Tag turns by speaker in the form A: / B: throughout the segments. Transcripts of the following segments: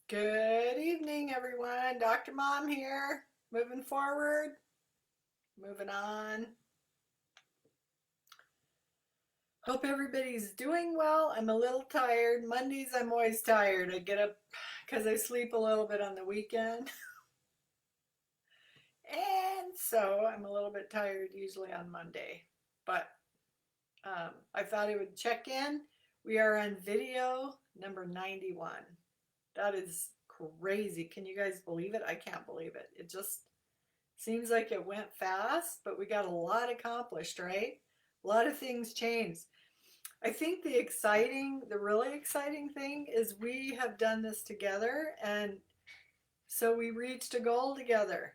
A: Good evening, everyone. Dr. Mom here. Moving forward, moving on. Hope everybody's doing well. I'm a little tired. Mondays, I'm always tired. I get up because I sleep a little bit on the weekend. And so I'm a little bit tired usually on Monday. But I thought I would check in. We are on video number 91. That is crazy. Can you guys believe it? I can't believe it. It just seems like it went fast, but we got a lot accomplished, right? A lot of things changed. I think the really exciting thing is we have done this together, and so we reached a goal together.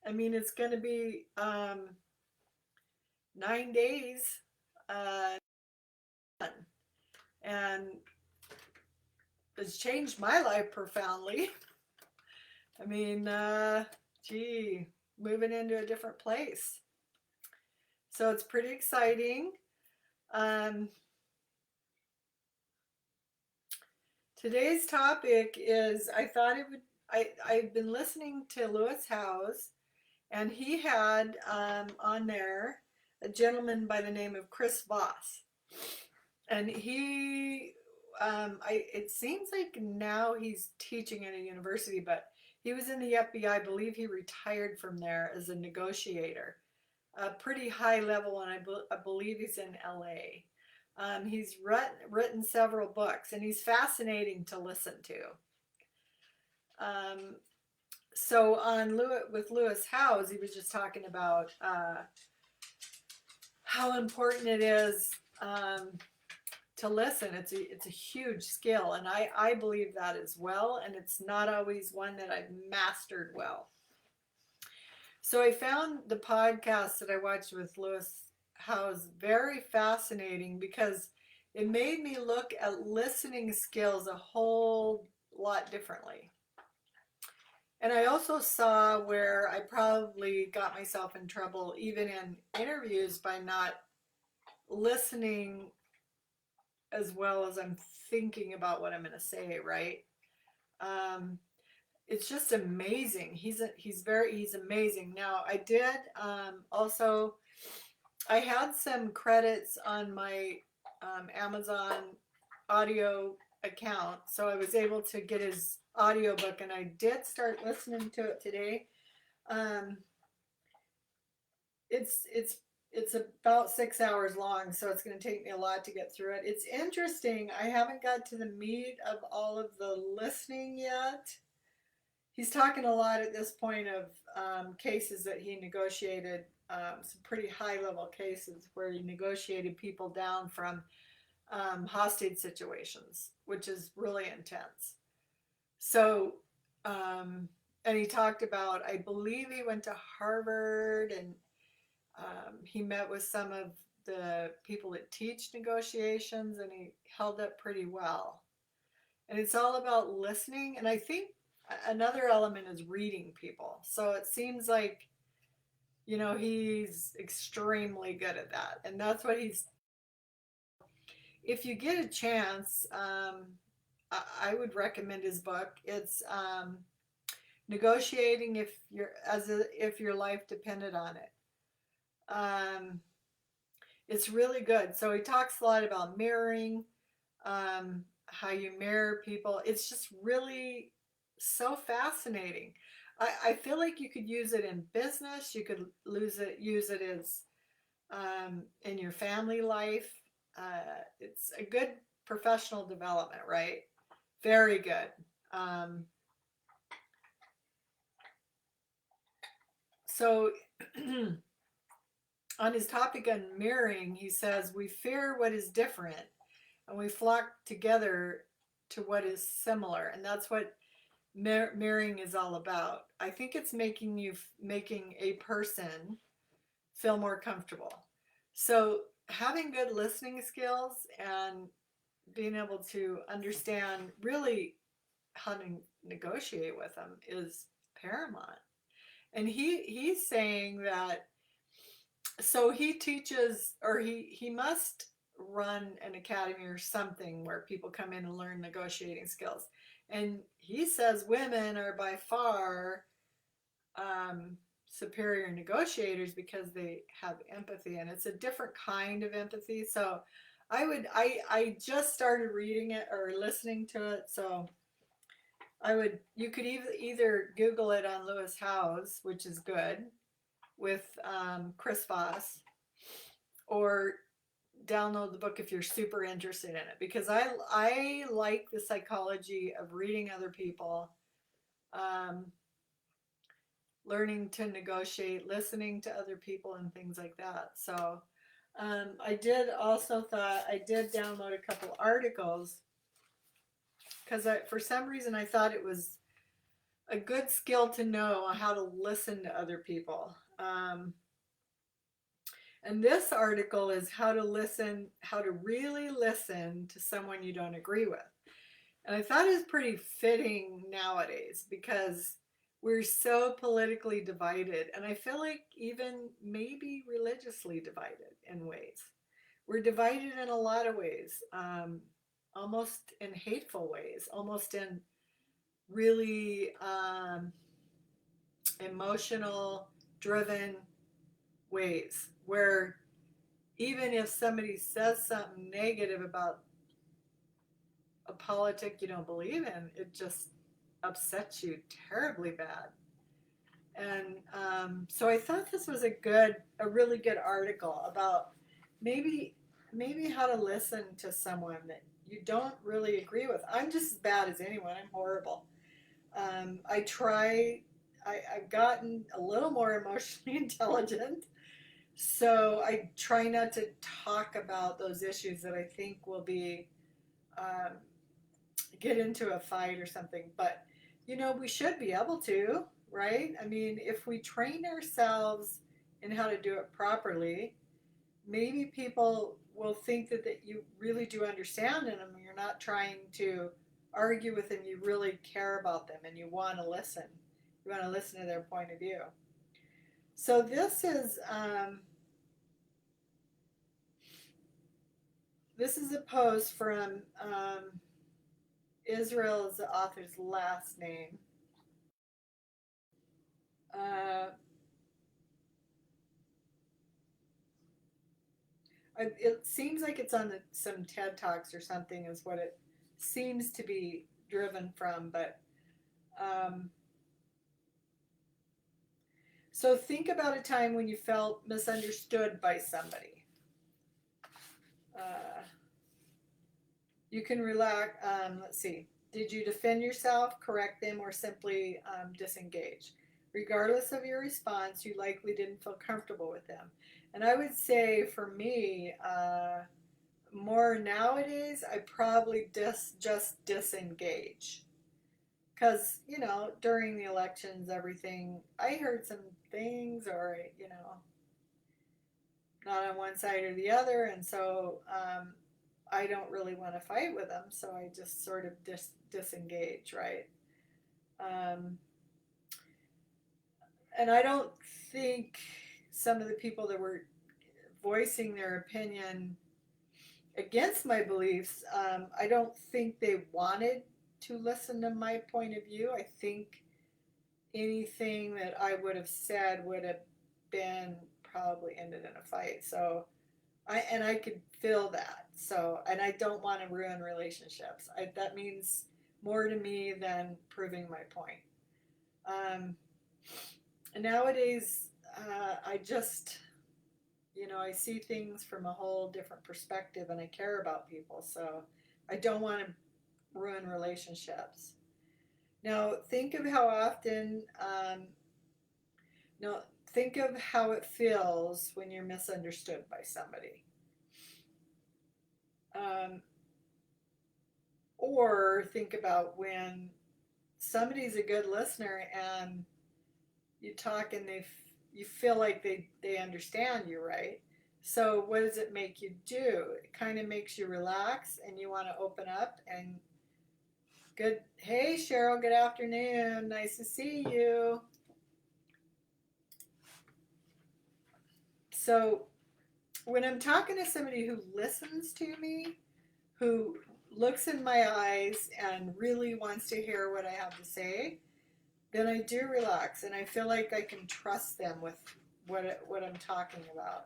A: I mean, it's going to be 9 days, uh, and it's changed my life profoundly. I mean, gee, moving into a different place. So it's pretty exciting. Um, Today's topic is I thought it would I've been listening to Lewis Howes, and he had on there a gentleman by the name of Chris Voss. And he it seems like now he's teaching at a university, but he was in the FBI. I believe he retired from there as a negotiator, a pretty high level, and I believe he's in LA. He's written several books, and he's fascinating to listen to. Um, so with Lewis Howes, he was just talking about how important it is to listen. It's a huge skill, and I believe that as well. And it's not always one that I've mastered well. So I found the podcast that I watched with Lewis Howes very fascinating because it made me look at listening skills a whole lot differently. And I also saw where I probably got myself in trouble, even in interviews, by not listening as well as I'm thinking about what I'm going to say, right? Um, it's just amazing. He's amazing. Now I did also I had some credits on my Amazon audio account, so I was able to get his audiobook, and I did start listening to it today. Um, it's about 6 hours long, so it's going to take me a lot to get through it. It's interesting. I haven't got to the meat of all of the listening yet. He's talking a lot at this point of cases that he negotiated, some pretty high level cases where he negotiated people down from hostage situations, which is really intense. So, and he talked about, I believe he went to Harvard, and he met with some of the people that teach negotiations, and he held up pretty well. And it's all about listening. And I think another element is reading people. So it seems like, he's extremely good at that. And that's what if you get a chance, I would recommend his book. It's Negotiating if your life depended on it. It's really good. So he talks a lot about mirroring, how you mirror people. It's just really so fascinating. I feel like you could use it in business. You could use it as in your family life. It's a good professional development, right? Very good. So on his topic on mirroring, he says, we fear what is different and we flock together to what is similar. And that's what mirroring is all about. I think it's making a person feel more comfortable. So having good listening skills and being able to understand really how to negotiate with them is paramount. And he's saying that, so he teaches, or he must run an academy or something where people come in and learn negotiating skills. And he says women are by far superior negotiators because they have empathy, and it's a different kind of empathy. So I just started reading it or listening to it. So you could either Google it on Lewis Howes, which is good, with Chris Voss, or download the book if you're super interested in it, because I like the psychology of reading other people, um, learning to negotiate, listening to other people, and things like that. So I did also thought I did download a couple articles because for some reason I thought it was a good skill to know how to listen to other people. And this article is how to really listen to someone you don't agree with. And I thought it was pretty fitting nowadays because we're so politically divided. And I feel like even maybe religiously divided in ways. We're divided in a lot of ways, almost in hateful ways, almost in really emotional, driven ways where even if somebody says something negative about a politic you don't believe in, it just upsets you terribly bad. And so I thought this was a really good article about maybe how to listen to someone that you don't really agree with. I'm just as bad as anyone. I'm horrible. I try. I've gotten a little more emotionally intelligent, so I try not to talk about those issues that I think will be um, get into a fight or something. But we should be able to, right? I mean, if we train ourselves in how to do it properly, maybe people will think that you really do understand them. You're not trying to argue with them. You really care about them and you want to listen. You want to listen to their point of view. So this is a post from Israel is the author's last name. Uh, it seems like it's on some TED Talks or something, is what it seems to be driven from. But um, so think about a time when you felt misunderstood by somebody. Uh, you can relax. Let's see. Did you defend yourself, correct them, or simply disengage? Regardless of your response, you likely didn't feel comfortable with them. And I would say for me, more nowadays, I probably just disengage. Because, during the elections, everything, I heard some things, or, not on one side or the other. And so I don't really want to fight with them. So I just sort of disengage, right? Um, and I don't think some of the people that were voicing their opinion against my beliefs, I don't think they wanted to listen to my point of view. I think anything that I would have said would have been probably ended in a fight. So I could feel that. So, and I don't want to ruin relationships. That means more to me than proving my point. Nowadays, I just, I see things from a whole different perspective, and I care about people. So I don't want to ruin relationships. Now, think of how often, no, think of how it feels when you're misunderstood by somebody. Um, or think about when somebody's a good listener and you talk and you feel like they understand you, right? So what does it make you do? It kind of makes you relax and you want to open up and good. Hey, Cheryl, good afternoon. Nice to see you. So when I'm talking to somebody who listens to me, who looks in my eyes and really wants to hear what I have to say, then I do relax and I feel like I can trust them with what I'm talking about.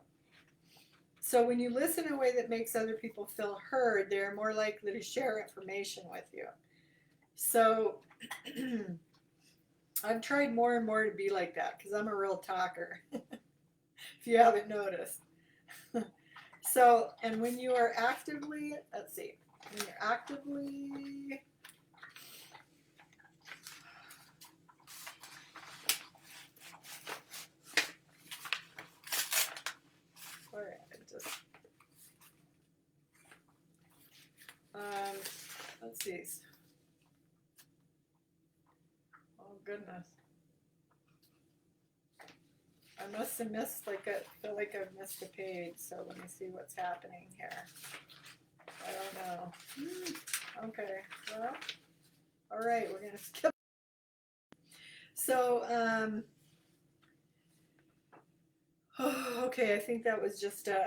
A: So when you listen in a way that makes other people feel heard, they're more likely to share information with you. So I've tried more and more to be like that because I'm a real talker, if you haven't noticed. So, and when you are actively, let's see, when you're actively, or just, um, let's see. Oh goodness. I must have missed, like, I feel like I've missed a page, so let me see what's happening here. I don't know. Okay, well, all right, we're going to skip. So, okay, I think that was just a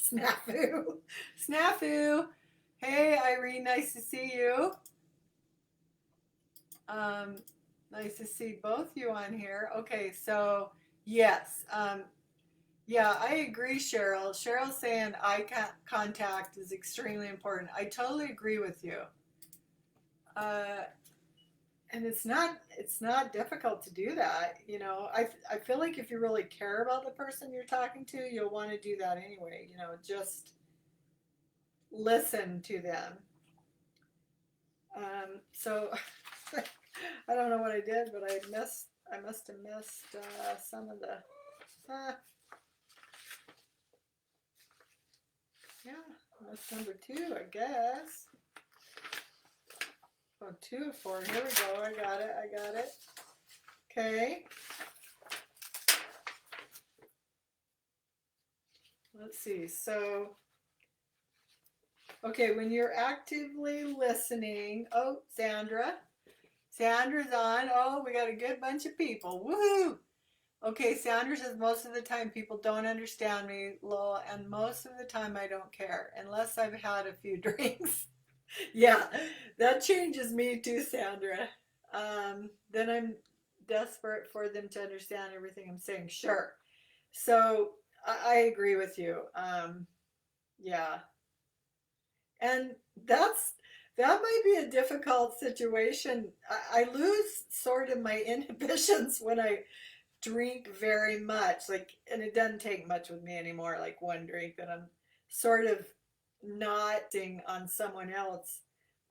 A: snafu. Snafu. Hey, Irene, nice to see you. Nice to see both you on here. Okay, so yes, yeah, I agree, Cheryl. Cheryl's saying eye contact is extremely important. I totally agree with you. And it's not difficult to do that. You know, I feel like if you really care about the person you're talking to, you'll want to do that anyway. You know, just listen to them. So I don't know what I did, but I must have missed some of the. Yeah, that's number 2, I guess. Oh, 2 of 4. Here we go. I got it. Okay. Let's see. So, okay, when you're actively listening. Oh, Sandra's on. Oh, we got a good bunch of people. Woohoo! Okay, Sandra says most of the time people don't understand me, lol, and most of the time I don't care, unless I've had a few drinks. Yeah, that changes me too, Sandra. Then I'm desperate for them to understand everything I'm saying. Sure. So I agree with you. Yeah. And that might be a difficult situation. I lose sort of my inhibitions when I drink very much, like, and it doesn't take much with me anymore, like one drink, that I'm sort of not on someone else.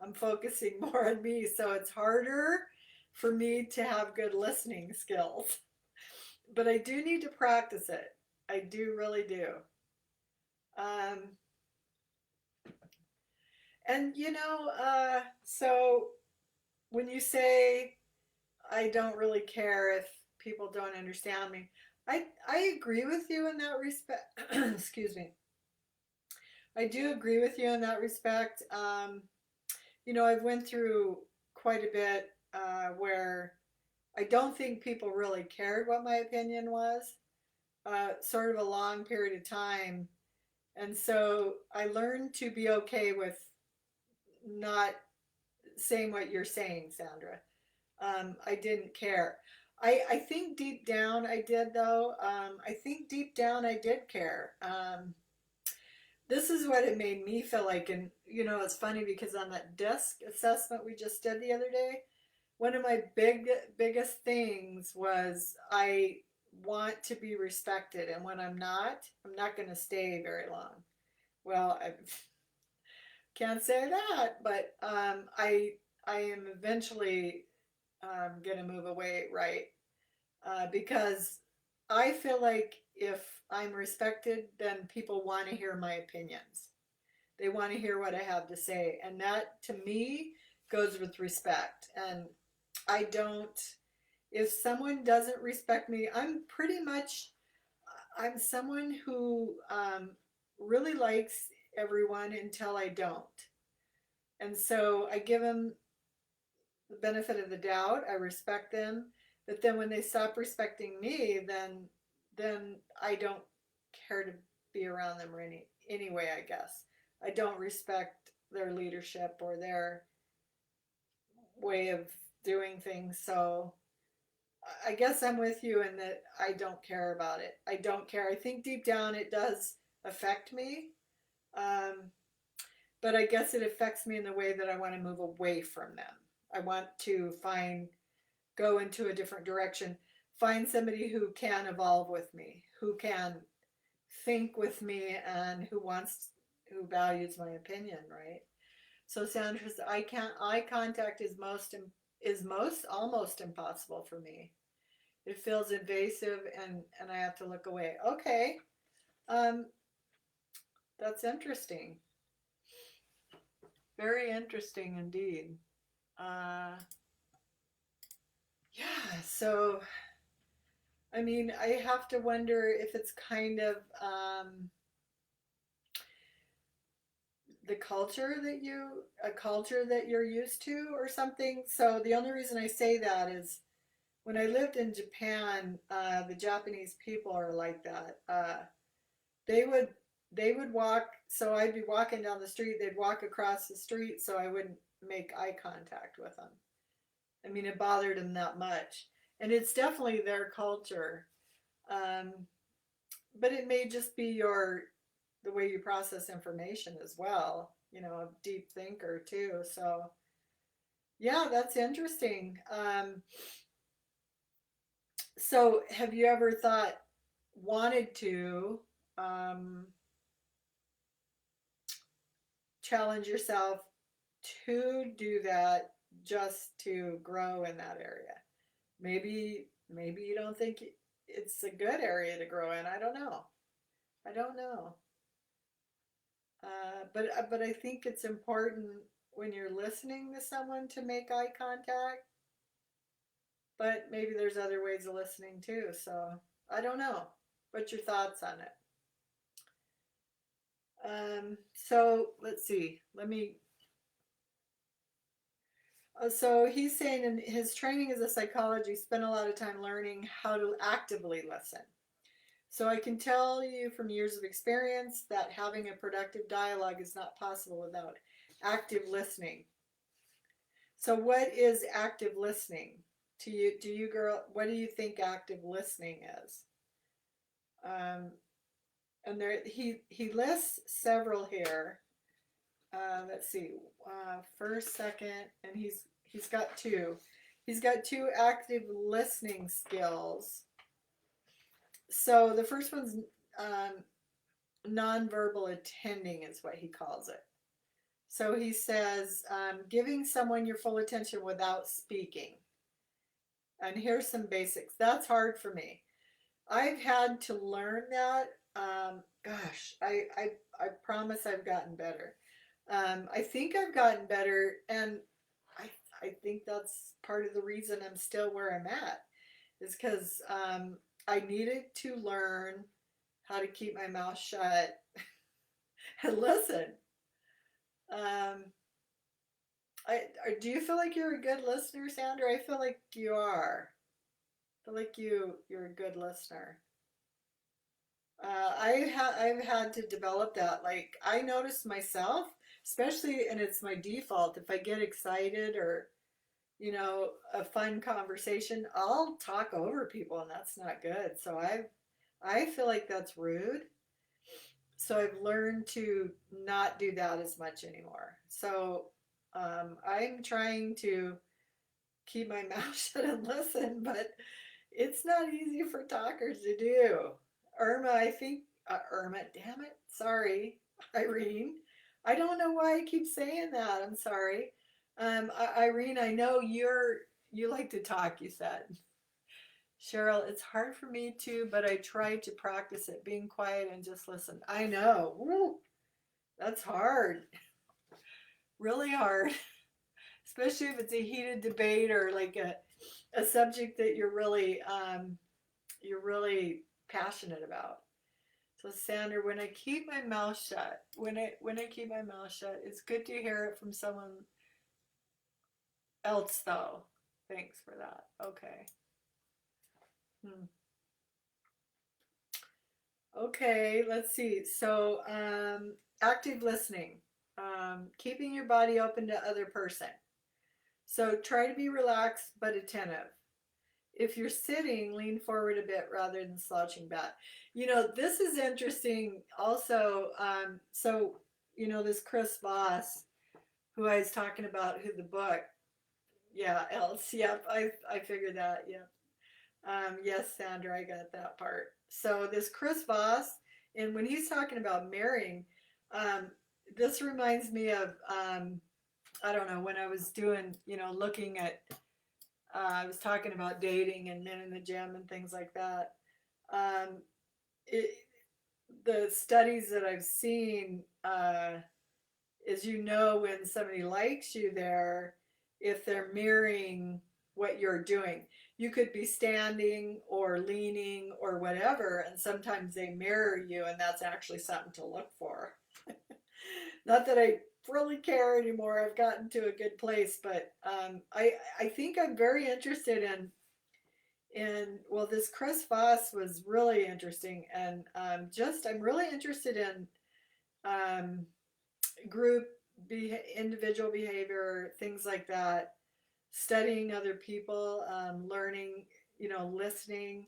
A: I'm focusing more on me, so it's harder for me to have good listening skills. But I do need to practice it. I do really do. um, and so when you say I don't really care if people don't understand me, I agree with you in that respect. Excuse me. I do agree with you in that respect. I've went through quite a bit where I don't think people really cared what my opinion was, sort of a long period of time. And so I learned to be okay with not saying what you're saying, Sandra. I didn't care. I think deep down I did, though. I think deep down I did care. This is what it made me feel like. And, it's funny because on that DISC assessment we just did the other day, one of my biggest things was I want to be respected. And when I'm not going to stay very long. Well, I can't say that, but I am eventually going to move away, right? Because I feel like if I'm respected, then people want to hear my opinions. They want to hear what I have to say. And that, to me, goes with respect. And I don't, if someone doesn't respect me, I'm someone who really likes everyone until I don't. And so I give them the benefit of the doubt. I respect them, but then when they stop respecting me, then I don't care to be around them anyway, I guess. I don't respect their leadership or their way of doing things. So I guess I'm with you in that I don't care about it. I don't care. I think deep down it does affect me. Um, but I guess it affects me in the way that I want to move away from them. I want to go into a different direction, find somebody who can evolve with me, who can think with me, and who values my opinion, right? So Sandra's, eye contact is almost impossible for me. It feels invasive, and I have to look away. Okay, um, that's interesting. Very interesting indeed. Uh, yeah. So I mean, I have to wonder if it's kind of the culture that you're used to or something. So the only reason I say that is when I lived in Japan, the Japanese people are like that. They would they would walk. So I'd be walking down the street. They'd walk across the street, so I wouldn't make eye contact with them. I mean, it bothered them that much, and it's definitely their culture. Um, but it may just be the way you process information as well. A deep thinker too. So yeah, that's interesting. So have you ever wanted to um, challenge yourself to do that just to grow in that area? Maybe you don't think it's a good area to grow in. I don't know. I don't know. But I think it's important when you're listening to someone to make eye contact. But maybe there's other ways of listening too. So I don't know. What's your thoughts on it? So let's see. So he's saying in his training as a psychologist, he spent a lot of time learning how to actively listen. So I can tell you from years of experience that having a productive dialogue is not possible without active listening. So what is active listening to you? What do you think active listening is? Um, and he lists several here. Let's see, first, second, and he's got two. He's got two active listening skills. So the first one's um, nonverbal attending is what he calls it. So he says giving someone your full attention without speaking. And here's some basics. That's hard for me. I've had to learn that. Gosh, I promise I've gotten better. I think I've gotten better, and I I think that's part of the reason I'm still where I'm at is because I needed to learn how to keep my mouth shut and listen. Um, do you feel like you're a good listener, Sandra? I feel like you are. I feel like you're a good listener. I've had to develop that. Like I notice myself, especially, and it's my default. If I get excited or a fun conversation, I'll talk over people, and that's not good. So I feel like that's rude. So I've learned to not do that as much anymore. So I'm trying to keep my mouth shut and listen, but it's not easy for talkers to do. Irma, I think, Irma, damn it. Sorry, Irene. I don't know why I keep saying that. I'm sorry. Irene, I know you like to talk, you said. Cheryl, it's hard for me too, but I try to practice it, being quiet and just listen. I know. Woo, that's hard. Really hard. Especially if it's a heated debate or like a subject that you're really passionate about. So Sandra, when I keep my mouth shut, when I keep my mouth shut, it's good to hear it from someone else though. Thanks for that. Okay. Hmm. Okay, let's see. So, active listening, keeping your body open to other person. So try to be relaxed but attentive. If you're sitting, lean forward a bit rather than slouching back. This is interesting also. This Chris Voss, who I was talking about, who the book, yeah, else, yep, I figured that, yeah. Yes, Sandra, I got that part. So this Chris Voss, and when he's talking about marrying, um, this reminds me of, I don't know, when I was doing, looking at, I was talking about dating and men in the gym and things like that. Um, it, the studies that I've seen is, when somebody likes you there, if they're mirroring what you're doing. You could be standing or leaning or whatever, and sometimes they mirror you, and that's actually something to look for. Not that I really care anymore. I've gotten to a good place, but I think I'm very interested in this Chris Voss was really interesting, and I'm really interested in um, group individual behavior, things like that, studying other people, learning, listening,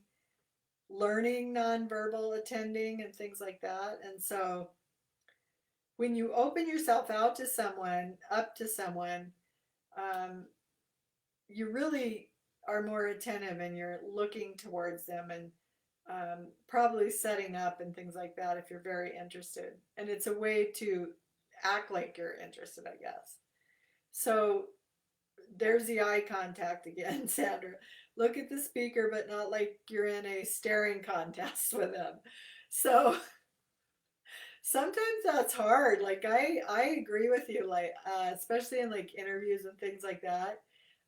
A: learning nonverbal attending and things like that. And so when you open yourself up to someone, um, you really are more attentive and you're looking towards them, and probably setting up and things like that if you're very interested. And it's a way to act like you're interested, I guess. So there's the eye contact again, Sandra. Look at the speaker, but not like you're in a staring contest with them. So sometimes that's hard. Like I agree with you. Like especially in like interviews and things like that.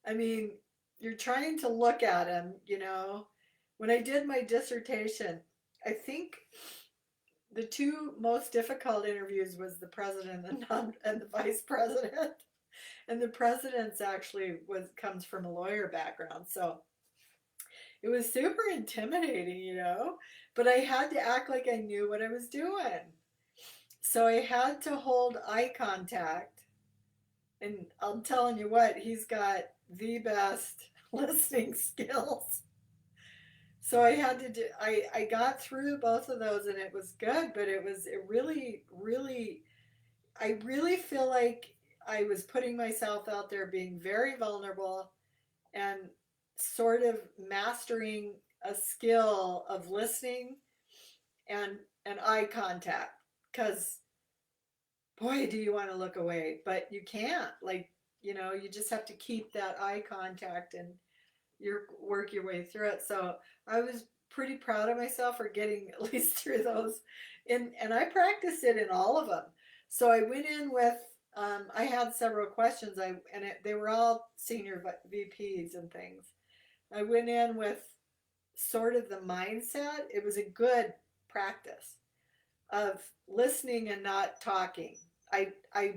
A: I mean, you're trying to look at him. When I did my dissertation, I think the two most difficult interviews was the president and the vice president. And the president's actually was comes from a lawyer background, so it was super intimidating. But I had to act like I knew what I was doing. So I had to hold eye contact, and I'm telling you what, he's got the best listening skills. So I had to do I got through both of those, and it was good, but it really really I really feel like I was putting myself out there, being very vulnerable and sort of mastering a skill of listening and eye contact, because boy, do you want to look away, but you can't. Like, you just have to keep that eye contact, and you work your way through it. So I was pretty proud of myself for getting at least through those, and I practiced it in all of them. So I went in with I had several questions. They were all senior VPs and things. I went in with sort of the mindset. It was a good practice of listening and not talking. I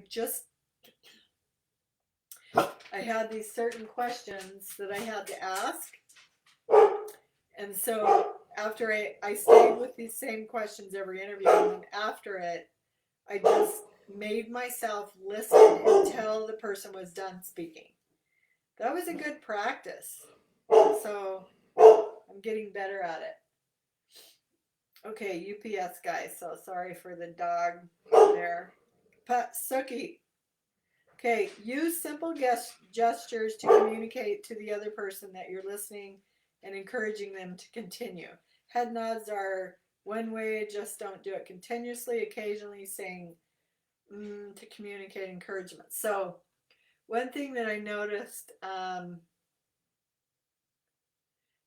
A: just I had these certain questions that I had to ask. And so after I stayed with these same questions every interview, and then after it, I just made myself listen until the person was done speaking. That was a good practice. So I'm getting better at it. Okay, UPS guy, so sorry for the dog there. Suki. Okay, use simple gestures to communicate to the other person that you're listening and encouraging them to continue. Head nods are one way, just don't do it continuously. Occasionally saying to communicate encouragement. So, one thing that I noticed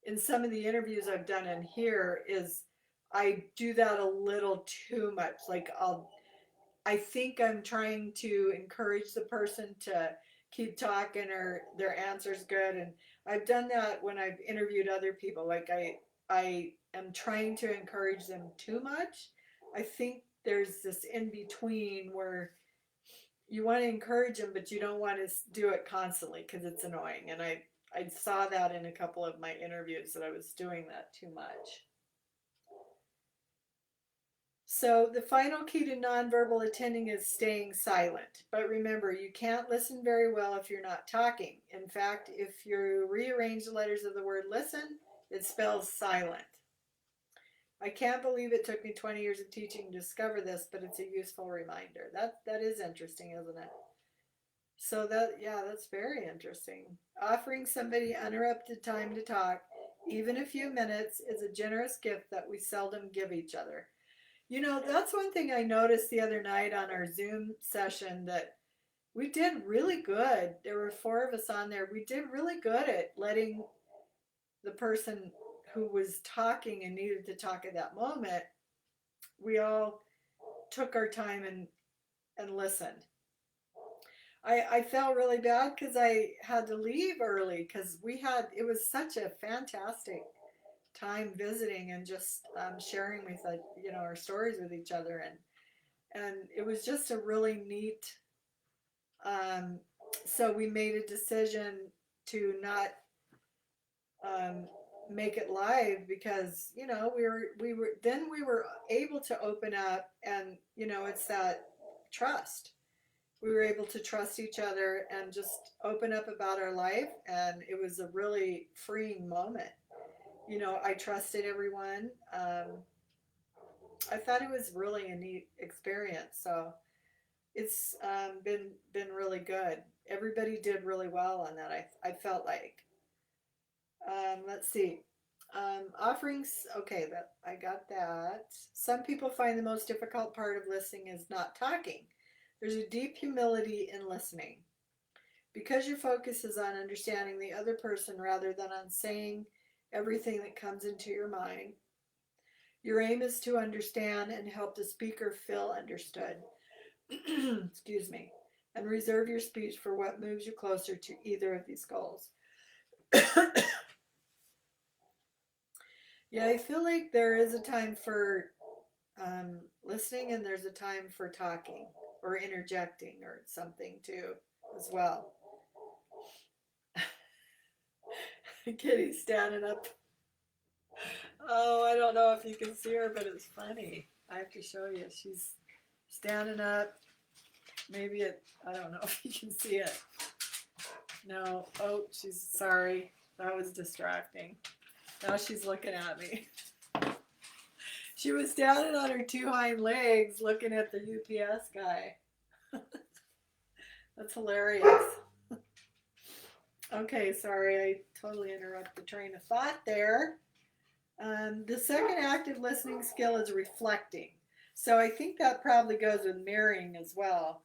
A: in some of the interviews I've done in here is I do that a little too much. Like I think I'm trying to encourage the person to keep talking or their answer's good. And I've done that when I've interviewed other people. Like I am trying to encourage them too much. I think there's this in between where you want to encourage them, but you don't want to do it constantly because it's annoying. And I saw that in a couple of my interviews that I was doing that too much. So the final key to nonverbal attending is staying silent. But remember, you can't listen very well if you're not talking. In fact, if you rearrange the letters of the word listen, it spells silent. I can't believe it took me 20 years of teaching to discover this, but it's a useful reminder. That is interesting, isn't it? So that, yeah, that's very interesting. Offering somebody uninterrupted time to talk, even a few minutes, is a generous gift that we seldom give each other. You know, that's one thing I noticed the other night on our Zoom session, that we did really good. There were four of us on there. We did really good at letting the person who was talking and needed to talk at that moment, we all took our time and listened. I felt really bad because I had to leave early, because it was such a fantastic time visiting and just sharing with our stories with each other, and it was just a really neat. Um, so we made a decision to not um, make it live, because we were able to open up, and it's that trust. We were able to trust each other and just open up about our life, and it was a really freeing moment. I trusted everyone. I thought it was really a neat experience. So it's been really good. Everybody did really well on that. I felt like. Let's see. Offerings. Okay, that I got that. Some people find the most difficult part of listening is not talking. There's a deep humility in listening. Because your focus is on understanding the other person rather than on saying everything that comes into your mind, your aim is to understand and help the speaker feel understood. Excuse me. And reserve your speech for what moves you closer to either of these goals. Yeah, I feel like there is a time for listening, and there's a time for talking or interjecting or something too, as well. Kitty's standing up. Oh, I don't know if you can see her, but it's funny. I have to show you. She's standing up. I don't know if you can see it. No. Oh, she's sorry. That was distracting. Now she's looking at me. She was standing on her two hind legs looking at the UPS guy. That's hilarious. Okay, sorry, I totally interrupted the train of thought there. The second active listening skill is reflecting. So I think that probably goes with mirroring as well.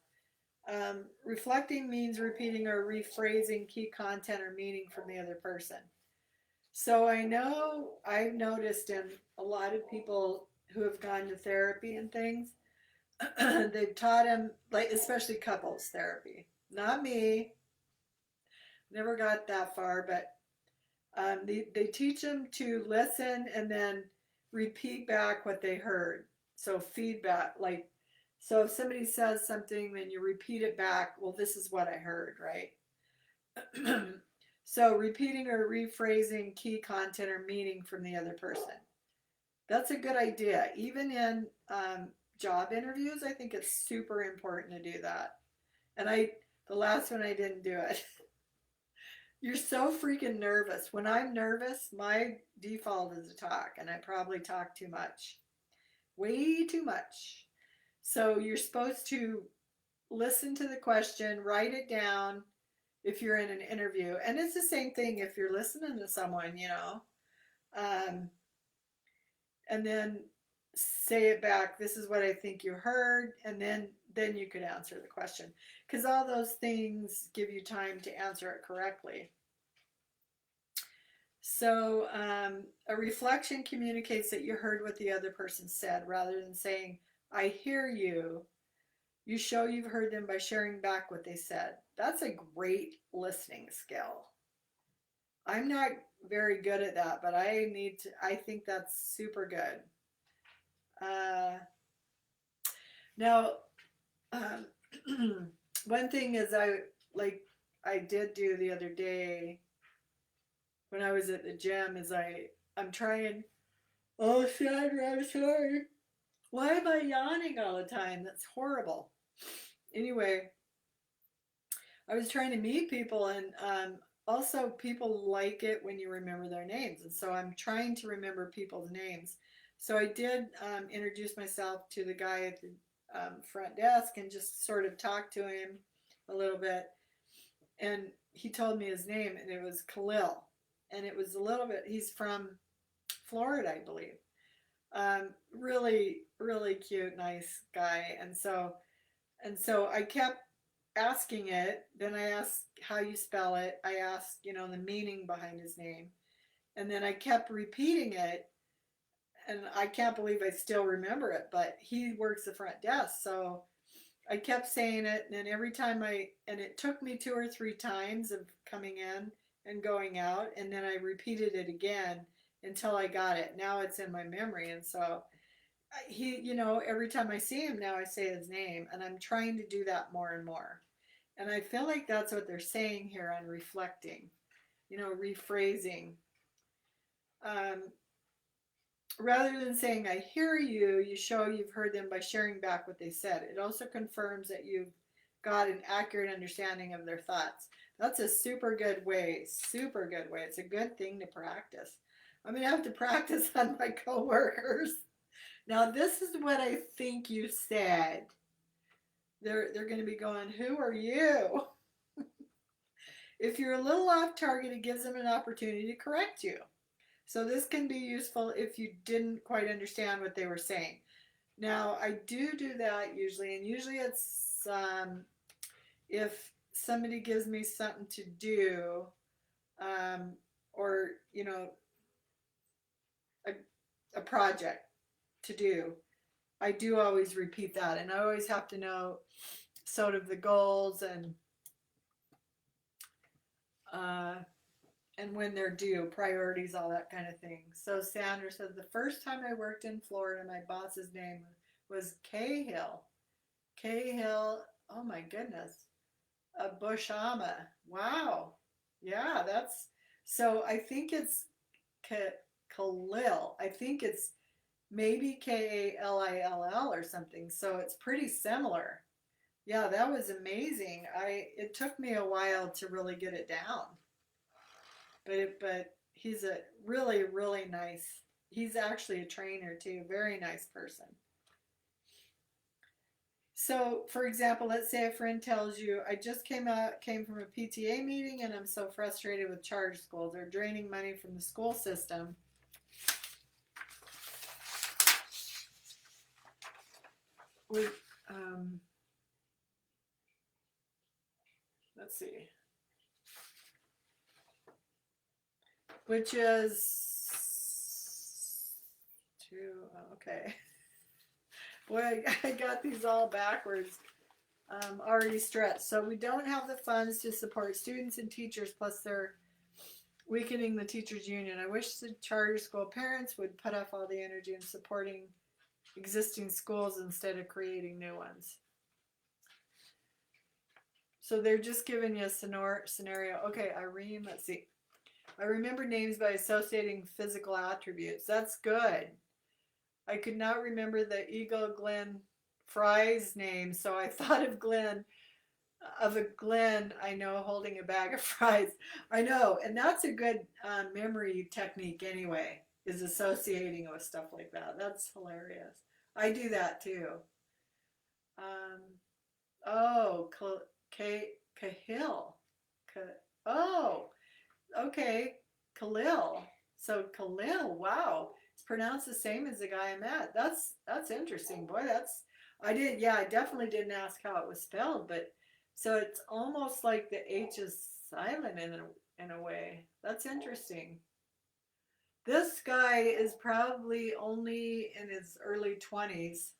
A: Reflecting means repeating or rephrasing key content or meaning from the other person. So I know I've noticed in a lot of people who have gone to therapy and things, they've taught them, like especially couples therapy. Not me, never got that far, but they teach them to listen and then repeat back what they heard. So feedback, like, so if somebody says something, then you repeat it back. Well, this is what I heard, right? So repeating or rephrasing key content or meaning from the other person. That's a good idea. Even in job interviews, I think it's super important to do that. And the last one I didn't do it. You're so freaking nervous. When I'm nervous, my default is to talk, and I probably talk too much. Way too much. So you're supposed to listen to the question, write it down if you're in an interview. And it's the same thing if you're listening to someone. Um, and then say it back. This is what I think you heard, and then you could answer the question, because all those things give you time to answer it correctly. So a reflection communicates that you heard what the other person said rather than saying, I hear you. You show you've heard them by sharing back what they said. That's a great listening skill. I'm not very good at that, but I think that's super good. Uh, now, um, one thing is I did do the other day when I was at the gym is I'm trying. Oh, Sandra, I'm sorry. Why am I yawning all the time? That's horrible. Anyway, I was trying to meet people, and also people like it when you remember their names. And so I'm trying to remember people's names. So I did introduce myself to the guy at the front desk and just sort of talk to him a little bit. And he told me his name, and it was Khalil. And it was a little bit, he's from Florida, I believe. Really, really cute, nice guy. And so I kept asking it. Then I asked how you spell it. I asked, the meaning behind his name. And then I kept repeating it. And I can't believe I still remember it, but he works the front desk. So I kept saying it. And then every time and it took me 2 or 3 times of coming in and going out. And then I repeated it again until I got it. Now it's in my memory. And so every time I see him now, I say his name. And I'm trying to do that more and more. And I feel like that's what they're saying here on reflecting, rephrasing. Um, Rather than saying, I hear you, you show you've heard them by sharing back what they said. It also confirms that you've got an accurate understanding of their thoughts. That's a super good way, super good way. It's a good thing to practice. I'm going to have to practice on my coworkers. Now, this is what I think you said. They're going to be going, who are you? If you're a little off target, it gives them an opportunity to correct you. So this can be useful if you didn't quite understand what they were saying. Now, I do that usually, and usually it's if somebody gives me something to do, or, a, a project to do, I do always repeat that. And I always have to know sort of the goals uh, and when they're due, priorities, all that kind of thing. So Sandra says, the first time I worked in Florida, my boss's name was Cahill. Cahill, oh my goodness, a Bushama. Wow. Yeah, so I think it's Khalil. I think it's maybe Kallill or something. So it's pretty similar. Yeah, that was amazing. It took me a while to really get it down. But he's a really, really nice. He's actually a trainer too. Very nice person. So, for example, let's say a friend tells you, "I just came from a PTA meeting, and I'm so frustrated with charter schools. They're draining money from the school system." With, let's see, which is two. Okay, boy, I got these all backwards. Already stretched. So we don't have the funds to support students and teachers, plus they're weakening the teachers union. I wish the charter school parents would put up all the energy in supporting existing schools instead of creating new ones. So they're just giving you a scenario. Okay, Irene, let's see. I remember names by associating physical attributes. That's good. I could not remember the Eagle Glen Fry's name, so I thought of a Glen I know holding a bag of fries. I know, and that's a good memory technique anyway, is associating with stuff like that. That's hilarious. I do that too. Um, oh, Cahill. Oh, okay. Khalil. So Khalil, wow. It's pronounced the same as the guy I met. That's interesting. Boy, I definitely didn't ask how it was spelled, but so it's almost like the H is silent in a way. That's interesting. This guy is probably only in his early 20s,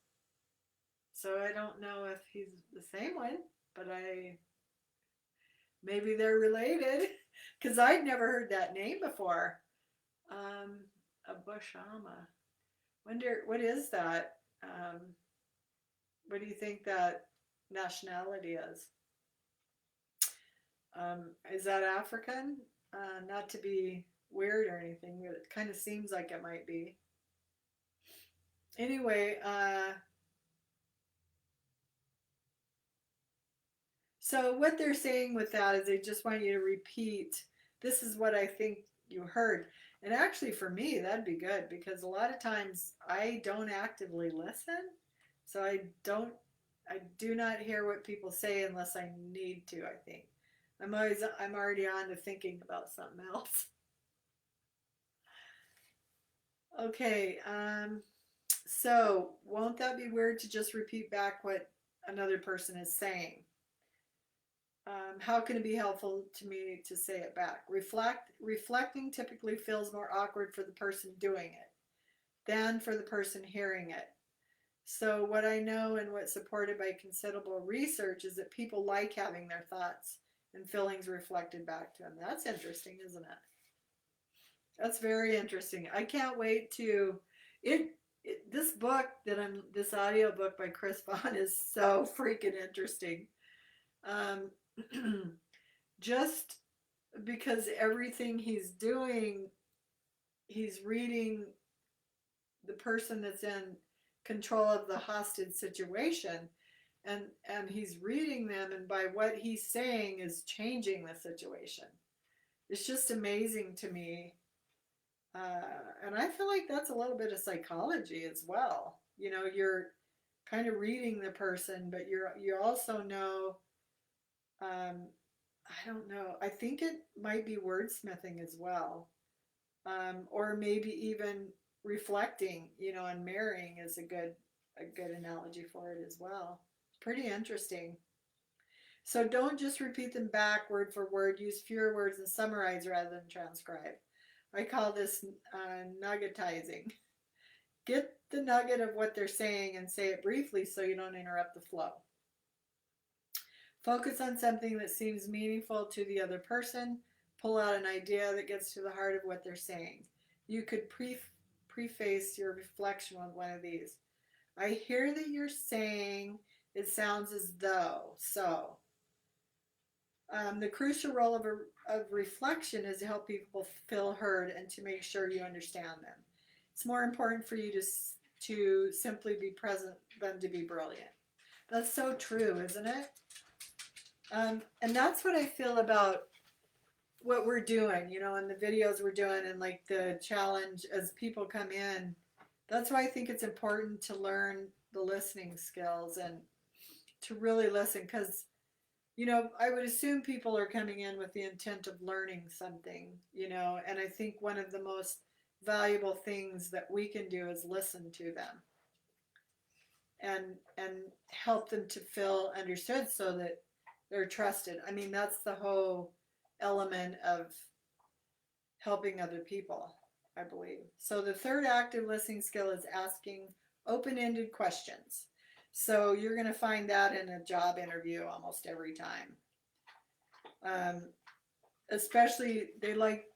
A: so I don't know if he's the same one, but maybe they're related because I'd never heard that name before. Um, a Bushama. Wonder what is that? Um, what do you think that nationality is? Is that African? Not to be weird or anything, but it kind of seems like it might be. Anyway, so what they're saying with that is they just want you to repeat, this is what I think you heard. And actually for me, that'd be good because a lot of times I don't actively listen. So I do not hear what people say unless I need to, I think. I'm already on to thinking about something else. Okay, so won't that be weird to just repeat back what another person is saying? How can it be helpful to me to say it back? Reflecting typically feels more awkward for the person doing it than for the person hearing it. So what I know and what's supported by considerable research is that people like having their thoughts and feelings reflected back to them. That's interesting, isn't it? That's very interesting. I can't wait to this book this audio book by Chris Vaughn is so freaking interesting. Um, just because everything he's doing, he's reading the person that's in control of the hostage situation, and he's reading them, and by what he's saying is changing the situation. It's just amazing to me. And I feel like that's a little bit of psychology as well. You know, you're kind of reading the person, but you also know, um, I don't know. I think it might be wordsmithing as well, or maybe even reflecting. You know, and marrying is a good analogy for it as well. Pretty interesting. So don't just repeat them back word for word. Use fewer words and summarize rather than transcribe. I call this nuggetizing. Get the nugget of what they're saying and say it briefly so you don't interrupt the flow. Focus on something that seems meaningful to the other person. Pull out an idea that gets to the heart of what they're saying. You could preface your reflection with one of these. I hear that you're saying it sounds as though, so. The crucial role of reflection is to help people feel heard and to make sure you understand them. It's more important for you to simply be present than to be brilliant. That's so true, isn't it? And that's what I feel about what we're doing, you know, and the videos we're doing and like the challenge as people come in. That's why I think it's important to learn the listening skills and to really listen because, you know, I would assume people are coming in with the intent of learning something, you know, and I think one of the most valuable things that we can do is listen to them and help them to feel understood so that they're trusted. I mean, that's the whole element of helping other people, I believe. So the third active listening skill is asking open-ended questions. So you're going to find that in a job interview almost every time. Especially they like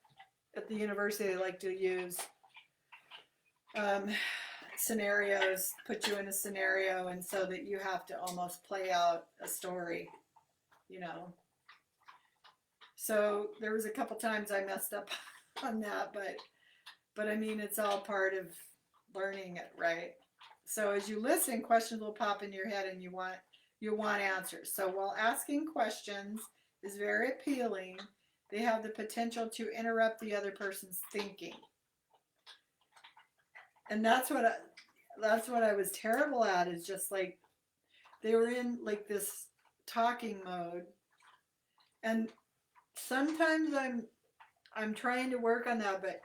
A: at the university they like to use um, scenarios, put you in a scenario, and so that you have to almost play out a story, you know. So there was a couple times I messed up on that, but I mean it's all part of learning it, right? So as you listen, questions will pop in your head, and you want answers. So while asking questions is very appealing, they have the potential to interrupt the other person's thinking. And that's what I was terrible at, is just like they were in like this talking mode, and sometimes I'm trying to work on that, but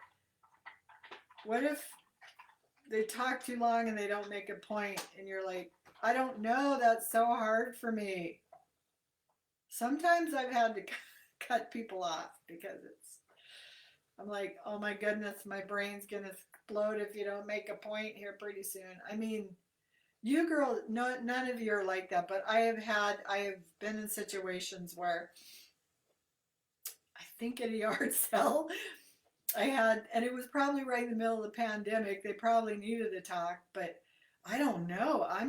A: what if they talk too long and they don't make a point and you're like, I don't know, that's so hard for me. Sometimes I've had to cut people off because I'm like, oh my goodness, my brain's gonna explode if you don't make a point here pretty soon. I mean, you girl, no, none of you are like that, but I have been in situations where I think at a yard sale, and it was probably right in the middle of the pandemic. They probably needed to talk, but I don't know. I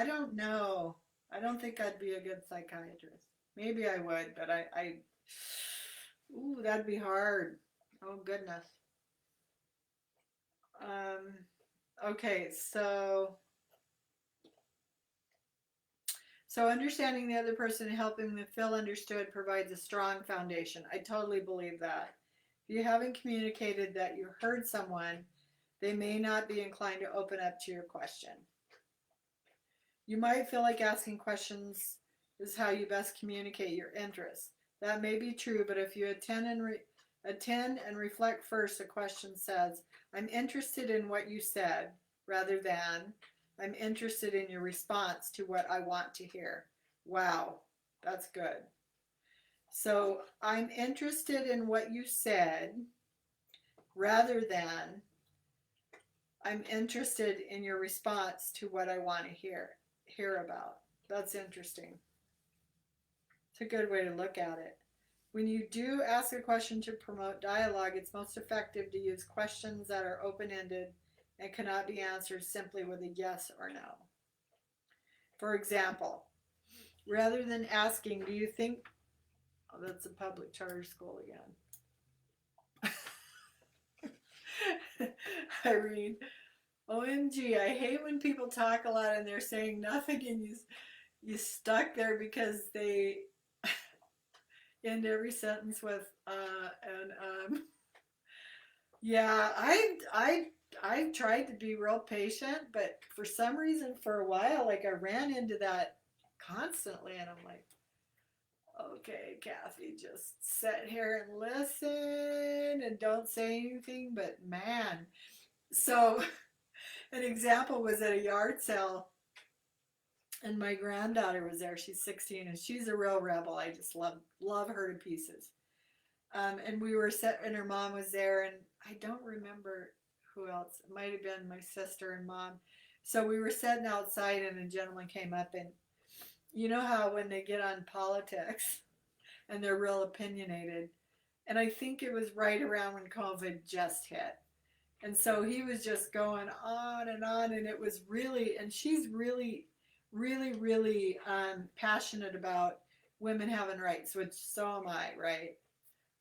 A: don't know. I don't think I'd be a good psychiatrist. Maybe I would, but ooh, that'd be hard. Oh, goodness. Um, Okay, so understanding the other person and helping them feel understood provides a strong foundation. I totally believe that. If you haven't communicated that you heard someone, they may not be inclined to open up to your question. You might feel like asking questions is how you best communicate your interests. That may be true, but if you attend and reflect first, the question says, I'm interested in what you said, rather than, I'm interested in your response to what I want to hear. Wow, that's good. So I'm interested in what you said, rather than, I'm interested in your response to what I want to hear about. That's interesting. It's a good way to look at it. When you do ask a question to promote dialogue, it's most effective to use questions that are open ended and cannot be answered simply with a yes or no. For example, rather than asking, do you think, oh, that's a public charter school again. Irene, OMG, I hate when people talk a lot and they're saying nothing and you stuck there because they end every sentence with and yeah, I tried to be real patient, but for some reason for a while, like I ran into that constantly, and I'm like, okay, Kathy, just sit here and listen and don't say anything. But man, so an example was at a yard sale, and my granddaughter was there. She's 16, and she's a real rebel. I just love her to pieces. And we were set, and her mom was there, and I don't remember who else. It might have been my sister and mom. So we were sitting outside, and a gentleman came up, and you know how when they get on politics and they're real opinionated, and I think it was right around when COVID just hit. And so he was just going on, and it was really, and she's really passionate about women having rights, which so am I, right?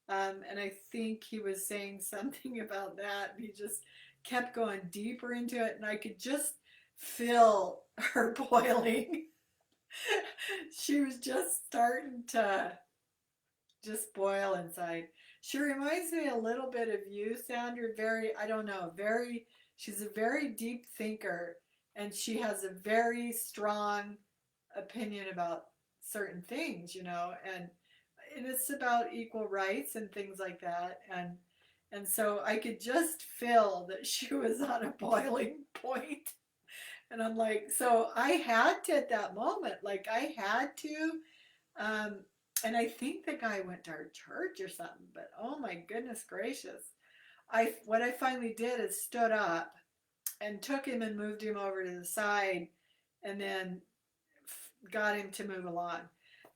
A: And I think he was saying something about that. And he just kept going deeper into it, and I could just feel her boiling. She was just starting to just boil inside. She reminds me a little bit of you, Sandra. Very, I don't know, very, she's a very deep thinker, and she has a very strong opinion about certain things, and it's about equal rights and things like that. And so I could just feel that she was on a boiling point. And I'm like, so I had to at that moment, like I had to. Um, and I think the guy went to our church or something, but oh my goodness gracious. What I finally did is stood up and took him and moved him over to the side, and then got him to move along.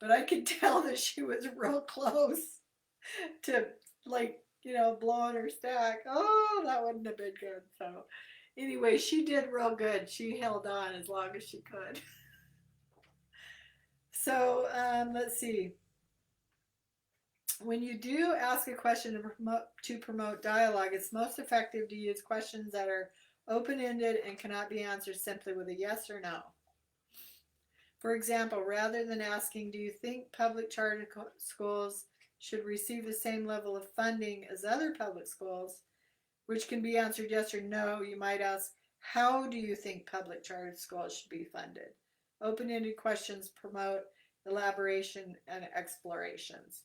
A: But I could tell that she was real close to, like, blowing her stack. Oh, that wouldn't have been good. So anyway, she did real good. She held on as long as she could. So let's see. When you do ask a question to promote dialogue, it's most effective to use questions that are open-ended and cannot be answered simply with a yes or no. For example, rather than asking, do you think public charter schools should receive the same level of funding as other public schools, which can be answered yes or no, you might ask, how do you think public charter schools should be funded? Open-ended questions promote elaboration and explorations.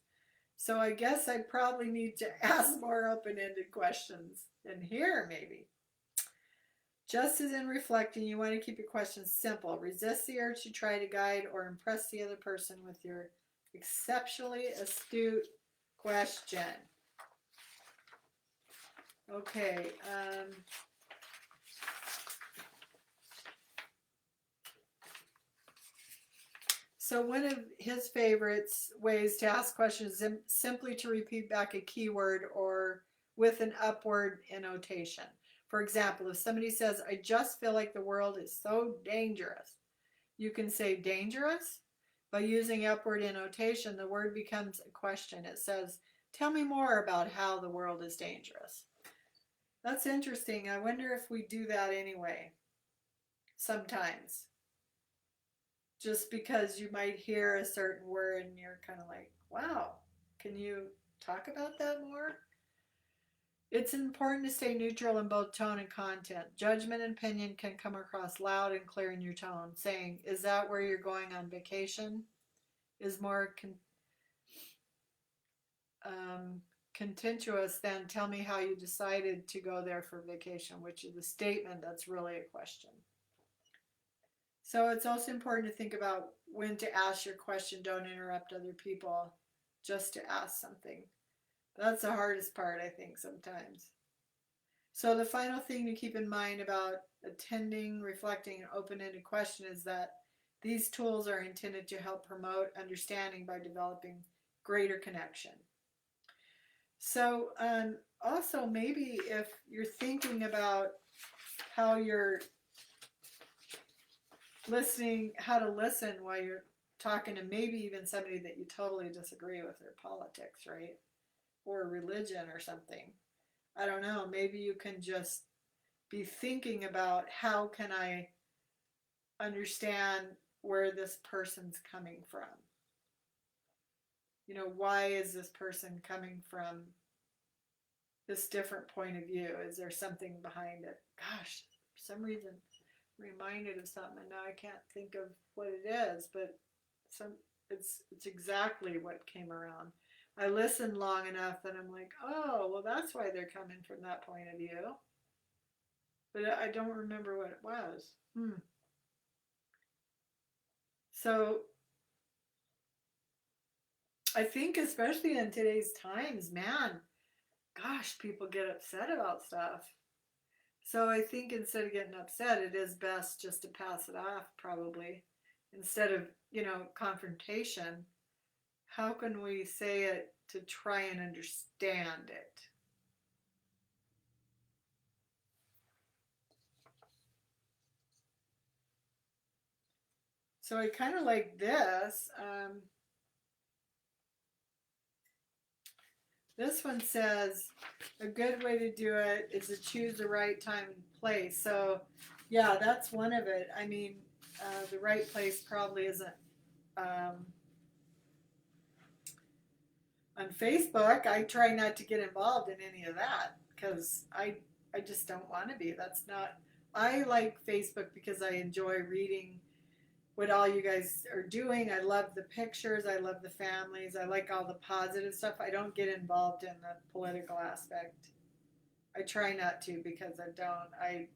A: So I guess I probably need to ask more open-ended questions in here, maybe. Just as in reflecting, you want to keep your questions simple. Resist the urge to try to guide or impress the other person with your exceptionally astute question. Okay. So one of his favorites ways to ask questions is simply to repeat back a keyword or with an upward annotation. For example, if somebody says, I just feel like the world is so dangerous, you can say dangerous. By using upward annotation, the word becomes a question. It says, tell me more about how the world is dangerous. That's interesting. I wonder if we do that anyway, sometimes. Just because you might hear a certain word and you're kind of like, wow, can you talk about that more? It's important to stay neutral in both tone and content. Judgment and opinion can come across loud and clear in your tone, saying, is that where you're going on vacation? Is more um, contentious than tell me how you decided to go there for vacation, which is a statement that's really a question. So it's also important to think about when to ask your question. Don't interrupt other people just to ask something. That's the hardest part, I think, sometimes. So the final thing to keep in mind about attending, reflecting, and open-ended question is that these tools are intended to help promote understanding by developing greater connection. So also maybe if you're thinking about how you're listening, how to listen while you're talking to maybe even somebody that you totally disagree with, their politics, right? Or religion or something. I don't know. Maybe you can just be thinking about how can I understand where this person's coming from? You know, why is this person coming from this different point of view? Is there something behind it? Gosh, for some reason, I'm reminded of something, and now I can't think of what it is, but some it's exactly what came around. I listened long enough that I'm like, oh, well, that's why they're coming from that point of view. But I don't remember what it was. So I think, especially in today's times, man, gosh, people get upset about stuff. So I think instead of getting upset, it is best just to pass it off, probably. Instead of, confrontation, how can we say it to try and understand it? So I kind of like this. This one says a good way to do it is to choose the right time and place. So, yeah, that's one of it. I mean, the right place probably isn't um, on Facebook. I try not to get involved in any of that because I just don't want to be. That's not. I like Facebook because I enjoy reading what all you guys are doing. I love the pictures. I love the families. I like all the positive stuff. I don't get involved in the political aspect. I try not to because I don't.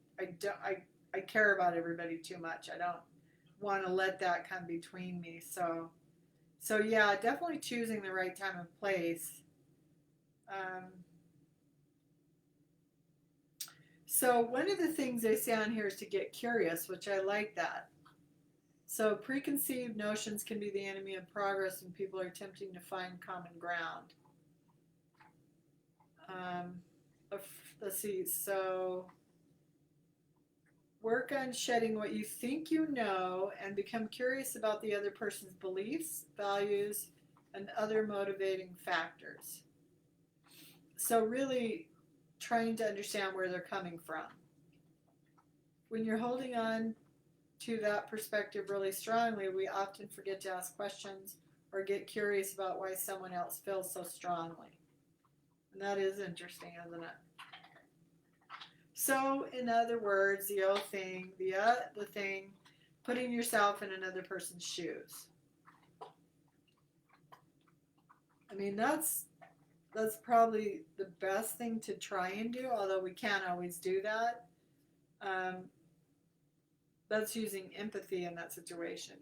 A: I care about everybody too much. I don't want to let that come between me. So yeah, definitely choosing the right time and place. Um, so one of the things they say on here is to get curious, which I like that. So preconceived notions can be the enemy of progress when people are attempting to find common ground. Um, let's see. So work on shedding what you think you know and become curious about the other person's beliefs, values, and other motivating factors. So, really trying to understand where they're coming from. When you're holding on to that perspective really strongly, we often forget to ask questions or get curious about why someone else feels so strongly. And that is interesting, isn't it? So, in other words, the thing, putting yourself in another person's shoes. I mean, that's probably the best thing to try and do, although we can't always do that. Um, that's using empathy in that situation.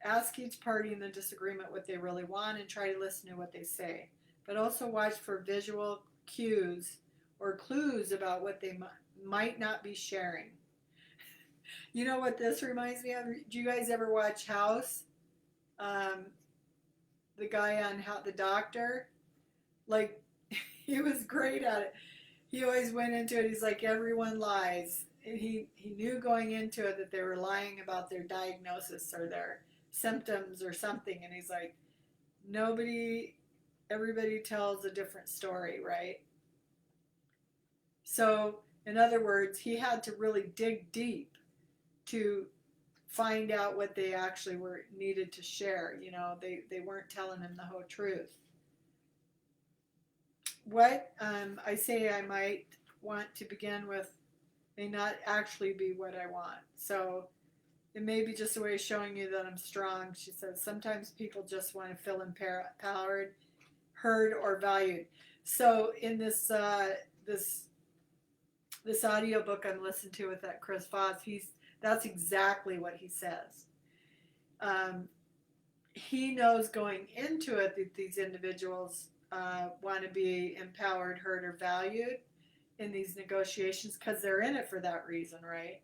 A: Ask each party in the disagreement what they really want and try to listen to what they say. But also watch for visual cues or clues about what they might not be sharing. You know what this reminds me of? Do you guys ever watch House? Um, the guy on how the doctor, like, he was great at it. He always went into it. He's like, everyone lies. And he knew going into it that they were lying about their diagnosis or their symptoms or something. And he's like, everybody tells a different story, right? So, in other words, he had to really dig deep to find out what they actually were needed to share. You know, they weren't telling him the whole truth. What I say I might want to begin with may not actually be what I want. So it may be just a way of showing you that I'm strong. She says sometimes people just want to feel empowered, heard, or valued. So in this audio book I'm listening to with that Chris Voss, that's exactly what he says. Um, he knows going into it that these individuals want to be empowered, heard, or valued in these negotiations because they're in it for that reason, right?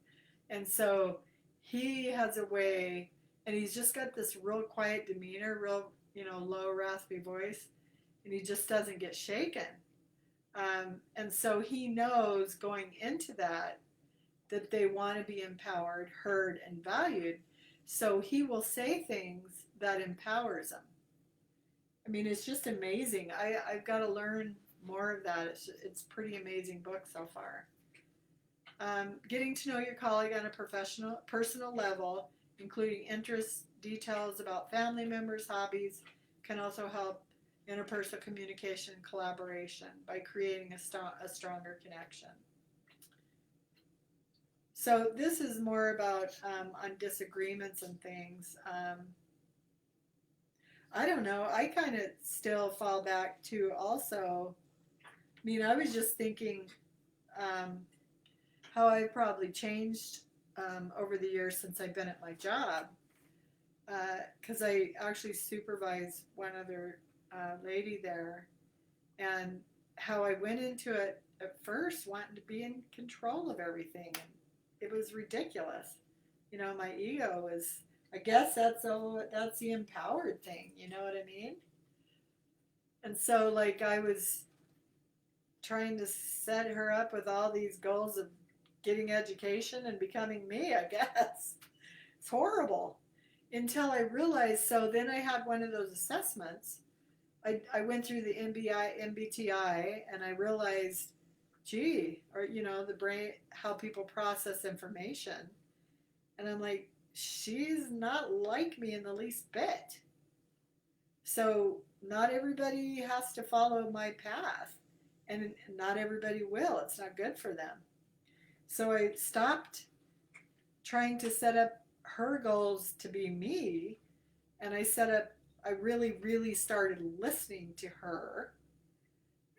A: And so he has a way, and he's just got this real quiet demeanor, real, low, raspy voice, and he just doesn't get shaken. And so he knows going into that they want to be empowered, heard, and valued. So he will say things that empowers them. I mean, it's just amazing. I've got to learn more of that. It's pretty amazing book so far. Getting to know your colleague on a personal level, including interests, details about family members, hobbies, can also help interpersonal communication and collaboration by creating a stronger connection. So this is more about on disagreements and things. I don't know. I kind of still fall back to also. I mean, I was just thinking um, how I've probably changed over the years since I've been at my job. Because I actually supervise one other lady there, and how I went into it at first wanting to be in control of everything, and it was ridiculous. You know, my ego was. I guess that's the empowered thing. You know what I mean? And so, like, I was trying to set her up with all these goals of getting education and becoming me, I guess. It's horrible. Until I realized, so then I had one of those assessments. I went through the MBTI, and I realized, gee, or, the brain, how people process information. And I'm like, she's not like me in the least bit. So not everybody has to follow my path, and not everybody will. It's not good for them. So I stopped trying to set up her goals to be me, and I really, really started listening to her,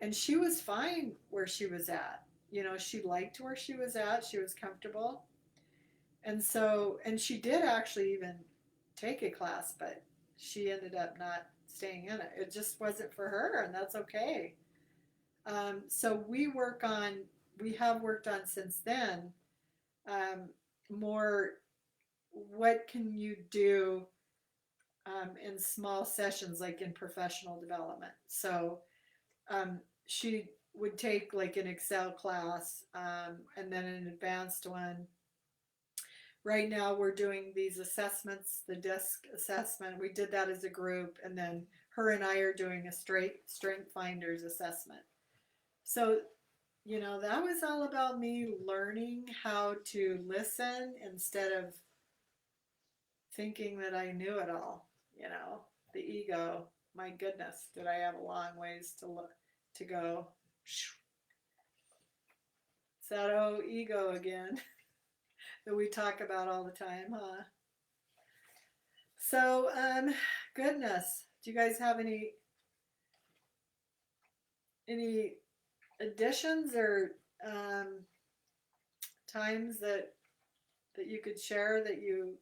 A: and she was fine where she was at. She liked where she was at, she was comfortable. And she did actually even take a class, but she ended up not staying in it. It just wasn't for her, and that's okay. So we have worked on since then um, more what can you do in small sessions, like in professional development. So she would take like an Excel class and then an advanced one. Right now we're doing these assessments, the DISC assessment. We did that as a group, and then her and I are doing a strength finders assessment. So, that was all about me learning how to listen instead of thinking that I knew it all. The ego. My goodness, did I have a long ways to go? It's that old ego again that we talk about all the time, huh? So, goodness, do you guys have any additions or um, times that you could share that you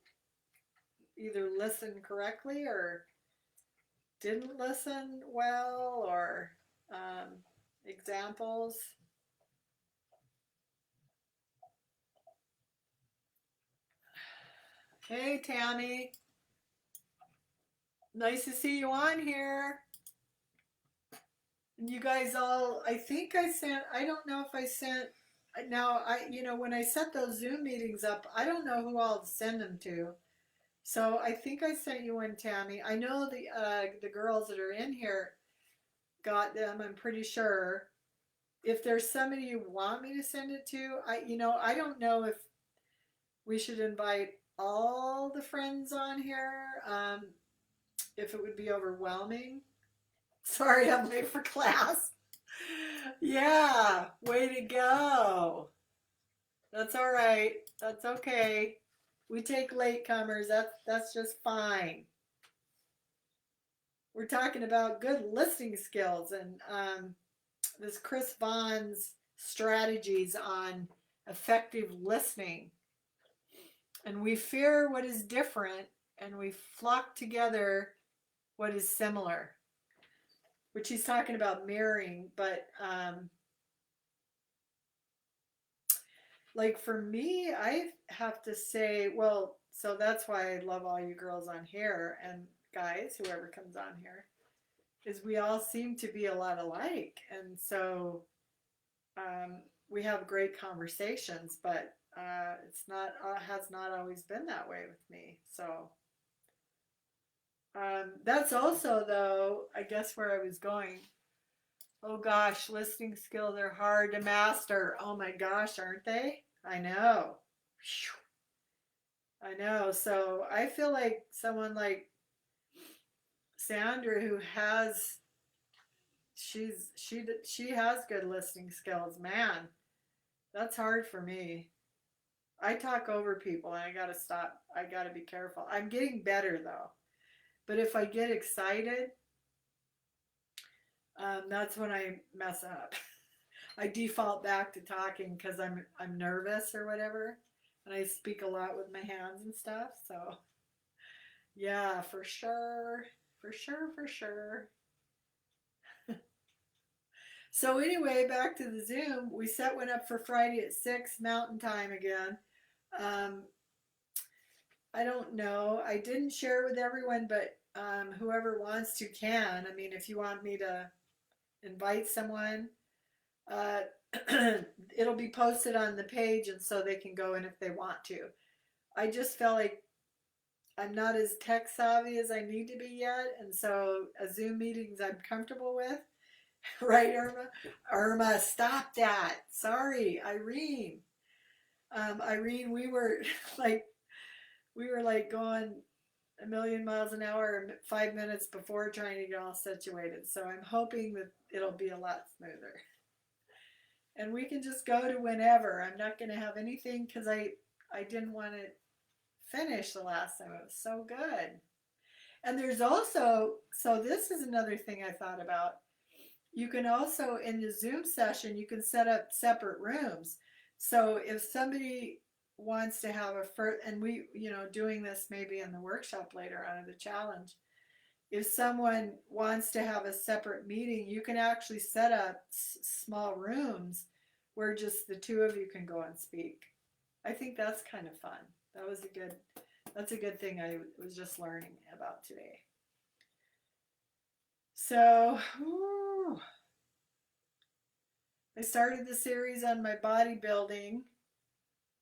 A: either listened correctly or didn't listen well, or examples? Hey, Tammy. Nice to see you on here. And you guys all, I think I sent, I don't know if I sent, now when I set those Zoom meetings up, I don't know who I'll send them to. So I think I sent you one, Tammy. I know the girls that are in here got them, I'm pretty sure. if there's somebody you want me to send it to, I don't know if we should invite all the friends on here. If it would be overwhelming. Sorry, I'm late for class. Yeah, way to go. That's all right. That's okay. We take latecomers. That's just fine. We're talking about good listening skills and this Chris Vaughn's strategies on effective listening. And we fear what is different and we flock together what is similar, which he's talking about mirroring. But like for me, I have to say, well, so that's why I love all you girls on here and guys, whoever comes on here, is we all seem to be a lot alike. And so we have great conversations, but it's not has not always been that way with me. So that's also, though, I guess where I was going. Oh gosh, listening skills are hard to master. Oh my gosh, aren't they? I know. I know. So I feel like someone like Sandra, who has she has good listening skills. Man, that's hard for me. I talk over people and I gotta stop. I gotta be careful. I'm getting better though. But if I get excited, that's when I mess up. I default back to talking because I'm nervous or whatever, and I speak a lot with my hands and stuff. So yeah, for sure, for sure, for sure. So anyway, back to the Zoom. We set one up for Friday at 6 Mountain Time again. Um, I don't know. I didn't share it with everyone, but whoever wants to can. I mean, if you want me to invite someone, uh, it'll be posted on the page, and so they can go in if they want to. I just felt like I'm not as tech savvy as I need to be yet, and so a Zoom meetings I'm comfortable with. Right, Irma? Irma, stop that. Sorry, Irene. Irene, like we were like going a million miles an hour 5 minutes before trying to get all situated. So I'm hoping that it'll be a lot smoother. And we can just go to whenever. I'm not going to have anything because I didn't want to finish the last time. It was so good. And there's also, so this is another thing I thought about. You can also, in the Zoom session, you can set up separate rooms. So if somebody wants to have a first, and we, doing this maybe in the workshop later on in the challenge, if someone wants to have a separate meeting, you can actually set up small rooms where just the two of you can go and speak. I think that's kind of fun. That's a good thing I was just learning about today. So, I started the series on my bodybuilding.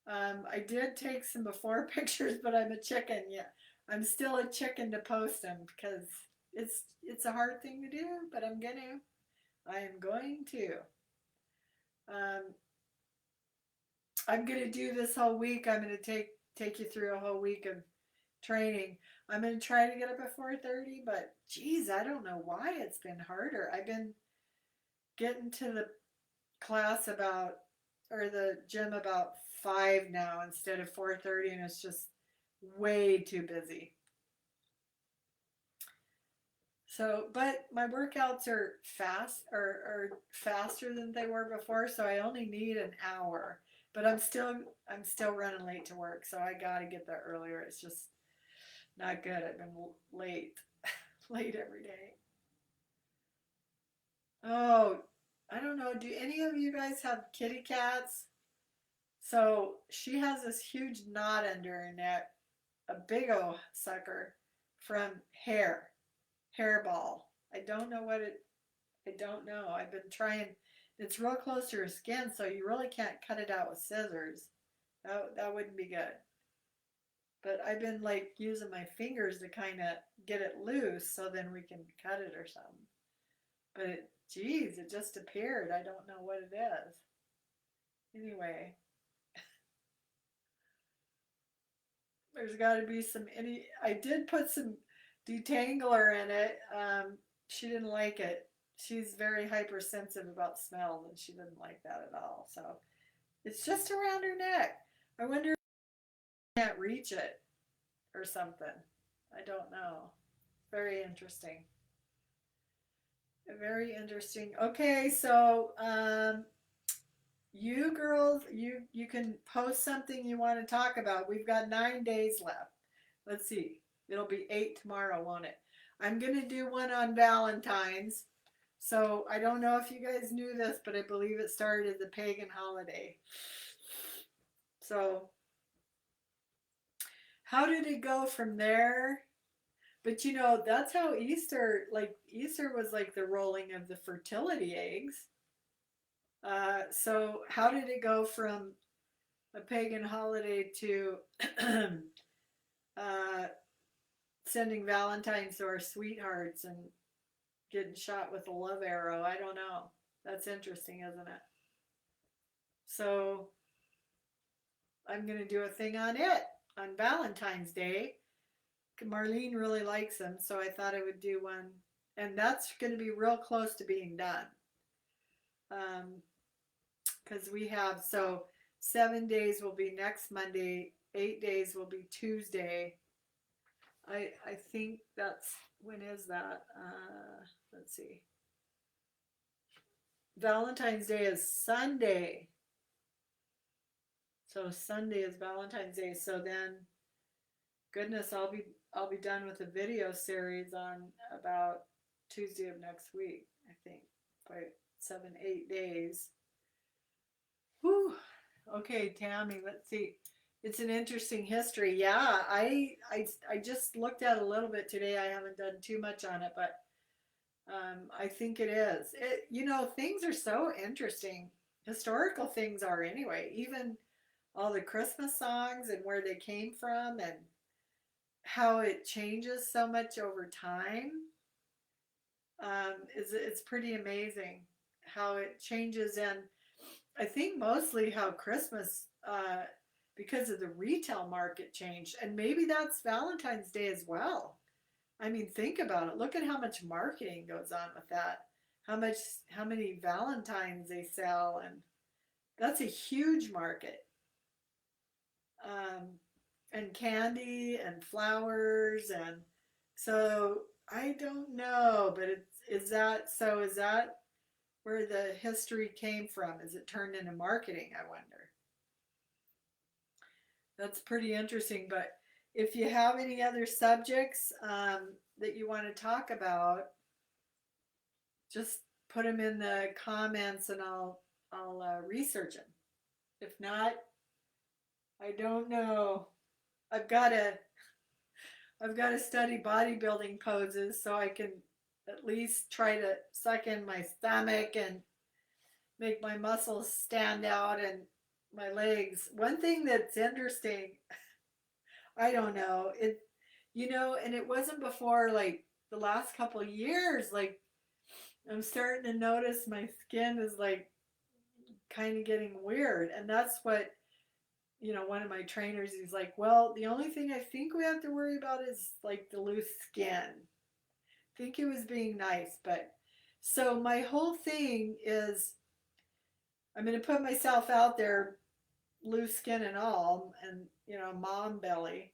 A: I did take some before pictures, but I'm a chicken. Yeah, I'm still a chicken to post them because it's a hard thing to do, but I am going to. Um, I'm gonna do this whole week. I'm gonna take you through a whole week of training. I'm gonna try to get up at 4:30, but geez, I don't know why it's been harder. I've been getting to the class about or the gym about 5 now instead of 4:30, and it's just way too busy. So, but my workouts are are faster than they were before, so I only need an hour. But I'm still running late to work, so I got to get there earlier. It's just not good. I've been late, late every day. Oh, I don't know. Do any of you guys have kitty cats? So she has this huge knot under her neck, a big old sucker from hairball. I don't know. I've been trying. It's real close to her skin, so you really can't cut it out with scissors. That wouldn't be good. But I've been like using my fingers to kind of get it loose so then we can cut it or something. But geez, it just appeared. I don't know what it is. Anyway, there's got to be some any. I did put some detangler in it. She didn't like it. She's very hypersensitive about smells, and she didn't like that at all. So it's just around her neck. I wonder if she can't reach it or something. I don't know. Very interesting. Very interesting. Okay, so you girls, you can post something you want to talk about. We've got 9 days left. Let's see. It'll be 8 tomorrow, won't it? I'm gonna do one on Valentine's. So I don't know if you guys knew this, but I believe it started as a pagan holiday. So how did it go from there? But you know, that's how Easter, like Easter was like the rolling of the fertility eggs. So how did it go from a pagan holiday to uh, sending Valentines to our sweethearts and getting shot with a love arrow? I don't know. That's interesting, isn't it? So I'm going to do a thing on it on Valentine's Day. Marlene really likes them, so I thought I would do one. And that's going to be real close to being done. Because we have, so 7 days will be next Monday, 8 days will be Tuesday. I think that's, when is that? Let's see. Valentine's Day is Sunday. So Sunday is Valentine's Day. So then, goodness, I'll be done with a video series on about Tuesday of next week. I think by 7, 8 days. Whew. Okay, Tammy. Let's see. It's an interesting history. Yeah, I just looked at it a little bit today. I haven't done too much on it, but I think it is. Things are so interesting. Historical things are anyway. Even all the Christmas songs and where they came from and how it changes so much over time. It's pretty amazing how it changes, and I think mostly how Christmas, because of the retail market changed, and maybe that's Valentine's Day as well. I mean, think about it. Look at how much marketing goes on with that. How many Valentines they sell, and that's a huge market. Um, and candy and flowers, and so I don't know, but is that where the history came from? Is it turned into marketing? I wonder. That's pretty interesting. But if you have any other subjects that you want to talk about, just put them in the comments and I'll research them. If not, I don't know. I've got to I've got to study bodybuilding poses so I can at least try to suck in my stomach and make my muscles stand out and my legs. One thing that's interesting, I don't know, and it wasn't before like the last couple of years, like I'm starting to notice my skin is like kind of getting weird. And that's what, one of my trainers, he's like, well, the only thing I think we have to worry about is like the loose skin. I think he was being nice, but so my whole thing is I'm going to put myself out there, loose skin and all, and mom belly.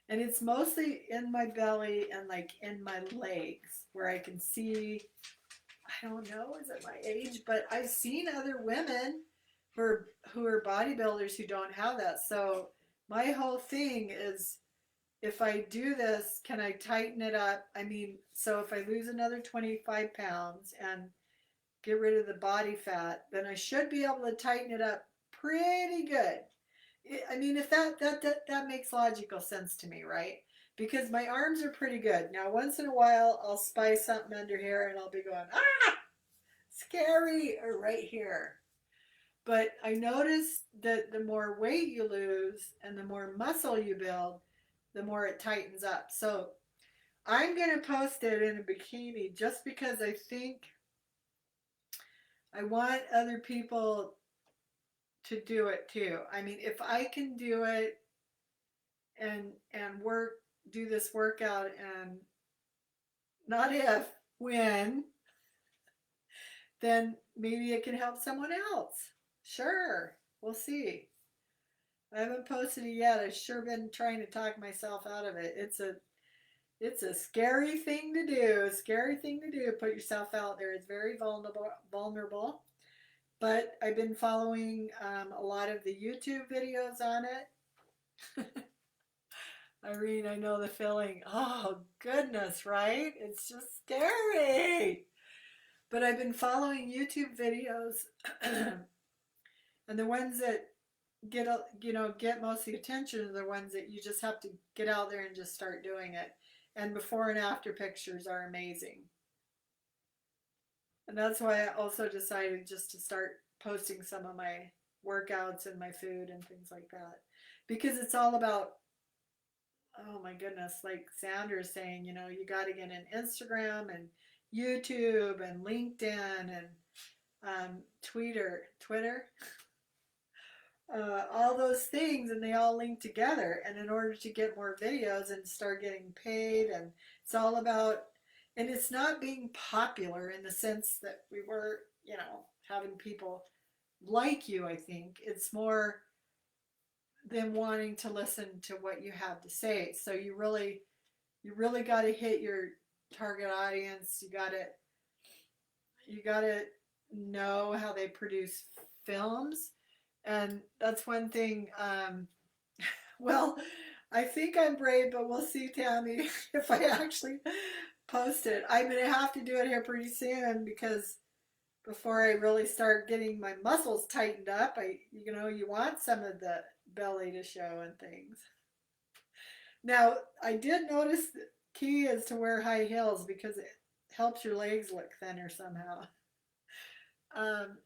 A: And it's mostly in my belly and like in my legs where I can see. I don't know, is it my age? But I've seen other women who are bodybuilders who don't have that. So my whole thing is, if I do this, can I tighten it up? I mean, so if I lose another 25 pounds and get rid of the body fat, then I should be able to tighten it up pretty good. I mean, if that makes logical sense to me, right? Because my arms are pretty good. Now, once in a while, I'll spice something under here and I'll be going, scary, or right here. But I noticed that the more weight you lose and the more muscle you build, the more it tightens up. So I'm going to post it in a bikini just because I think I want other people to do it too. I mean, if I can do it and work do this workout and not if when, then maybe it can help someone else. Sure, we'll see. I haven't posted it yet. I've sure been trying to talk myself out of it. It's a scary thing to do. A scary thing to do. Put yourself out there. It's very vulnerable. But I've been following a lot of the YouTube videos on it. Irene, I know the feeling. Oh, goodness, right? It's just scary. But I've been following YouTube videos, and the ones that get most of the attention are the ones that you just have to get out there and just start doing it. And before and after pictures are amazing. And that's why I also decided just to start posting some of my workouts and my food and things like that. Because it's all about, oh my goodness, like Sandra is saying, you got to get an Instagram and YouTube and LinkedIn and Twitter, all those things, and they all link together. And in order to get more videos and start getting paid, and it's all about, and it's not being popular in the sense that we were, having people like you. I think it's more them wanting to listen to what you have to say. So you really got to hit your target audience. You got to know how they produce films, and that's one thing. Well, I think I'm brave, but we'll see, Tammy, if I actually post it. I'm gonna have to do it here pretty soon because before I really start getting my muscles tightened up, you want some of the belly to show and things. Now, I did notice the key is to wear high heels because it helps your legs look thinner somehow. Um,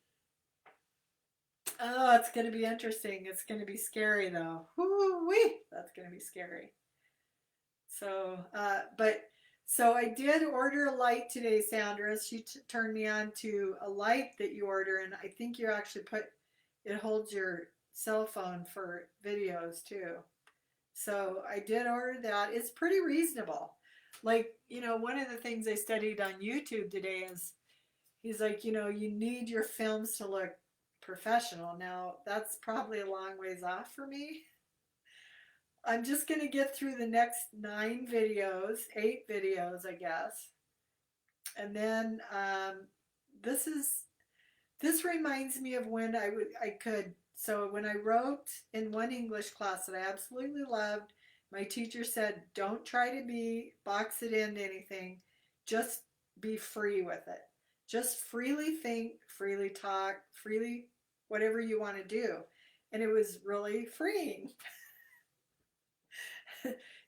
A: oh, it's going to be interesting. It's going to be scary though. Woo-wee! That's going to be scary. So I did order a light today, Sandra. She turned me on to a light that you order, and I think you actually it holds your cell phone for videos too. So I did order that. It's pretty reasonable. Like, one of the things I studied on YouTube today is he's like, you need your films to look professional. Now, that's probably a long ways off for me. I'm just going to get through the next 8 videos, I guess. And then this is this reminds me of when I could. So when I wrote in one English class that I absolutely loved, my teacher said, "Don't try to box it into anything. Just be free with it. Just freely think, freely talk, freely whatever you want to do." And it was really freeing.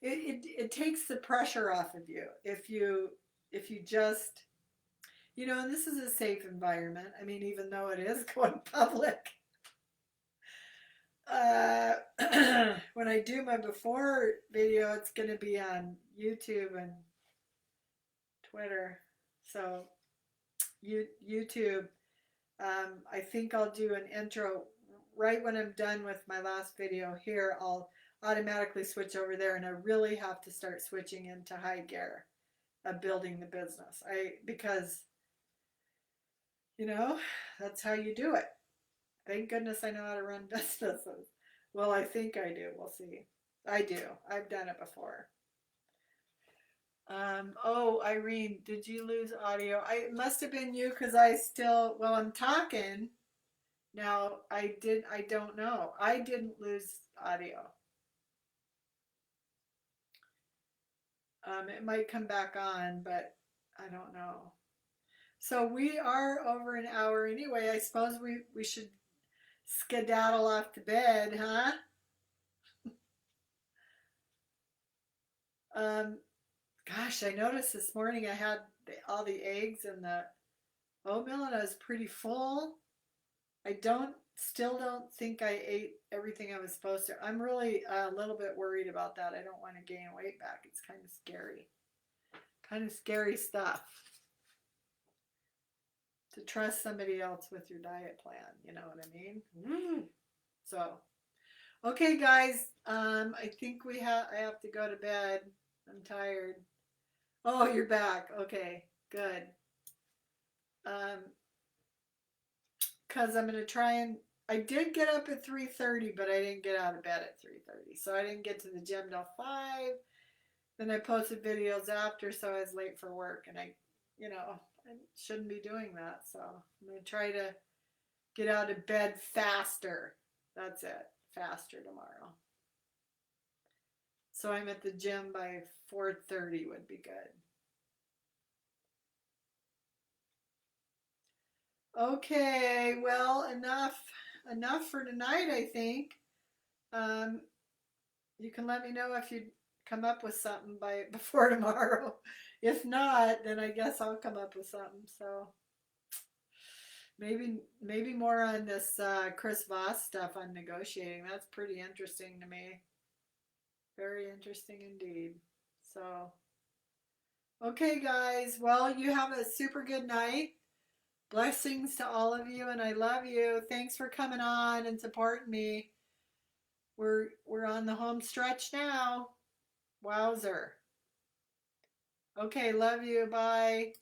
A: it takes the pressure off of you if you just and this is a safe environment. I mean, even though it is going public, uh, when I do my before video, it's going to be on YouTube and Twitter. So YouTube, I think I'll do an intro right when I'm done with my last video here. I'll automatically switch over there, and I really have to start switching into high gear of building the business. Because that's how you do it. Thank goodness I know how to run businesses. Well, I think I do. We'll see. I do. I've done it before. Oh, Irene, did you lose audio? It must have been you because I'm talking. Now, I don't know. I didn't lose audio. It might come back on, but I don't know. So we are over an hour anyway. I suppose we should skedaddle off to bed, huh? Um, Gosh, I noticed this morning I had all the eggs and the oatmeal, and I was pretty full. Still don't think I ate everything I was supposed to. I'm really a little bit worried about that. I don't want to gain weight back. It's kind of scary. Kind of scary stuff to trust somebody else with your diet plan. You know what I mean? So, okay, guys. I think I have to go to bed. I'm tired. Oh, you're back. Okay, good. Um, cause I'm gonna try and I did get up at 3:30, but I didn't get out of bed at 3:30, so I didn't get to the gym till 5. Then I posted videos after, so I was late for work, and I shouldn't be doing that. So I'm gonna try to get out of bed faster. That's it, faster tomorrow. So I'm at the gym by 4:30 would be good. Okay, well, enough for tonight, I think. Um, you can let me know if you come up with something by before tomorrow. If not, then I guess I'll come up with something. So maybe more on this Chris Voss stuff on negotiating. That's pretty interesting to me. Very interesting indeed. So okay, guys. Well, you have a super good night. Blessings to all of you, and I love you. Thanks for coming on and supporting me. We're on the home stretch now. Wowzer. Okay, love you. Bye.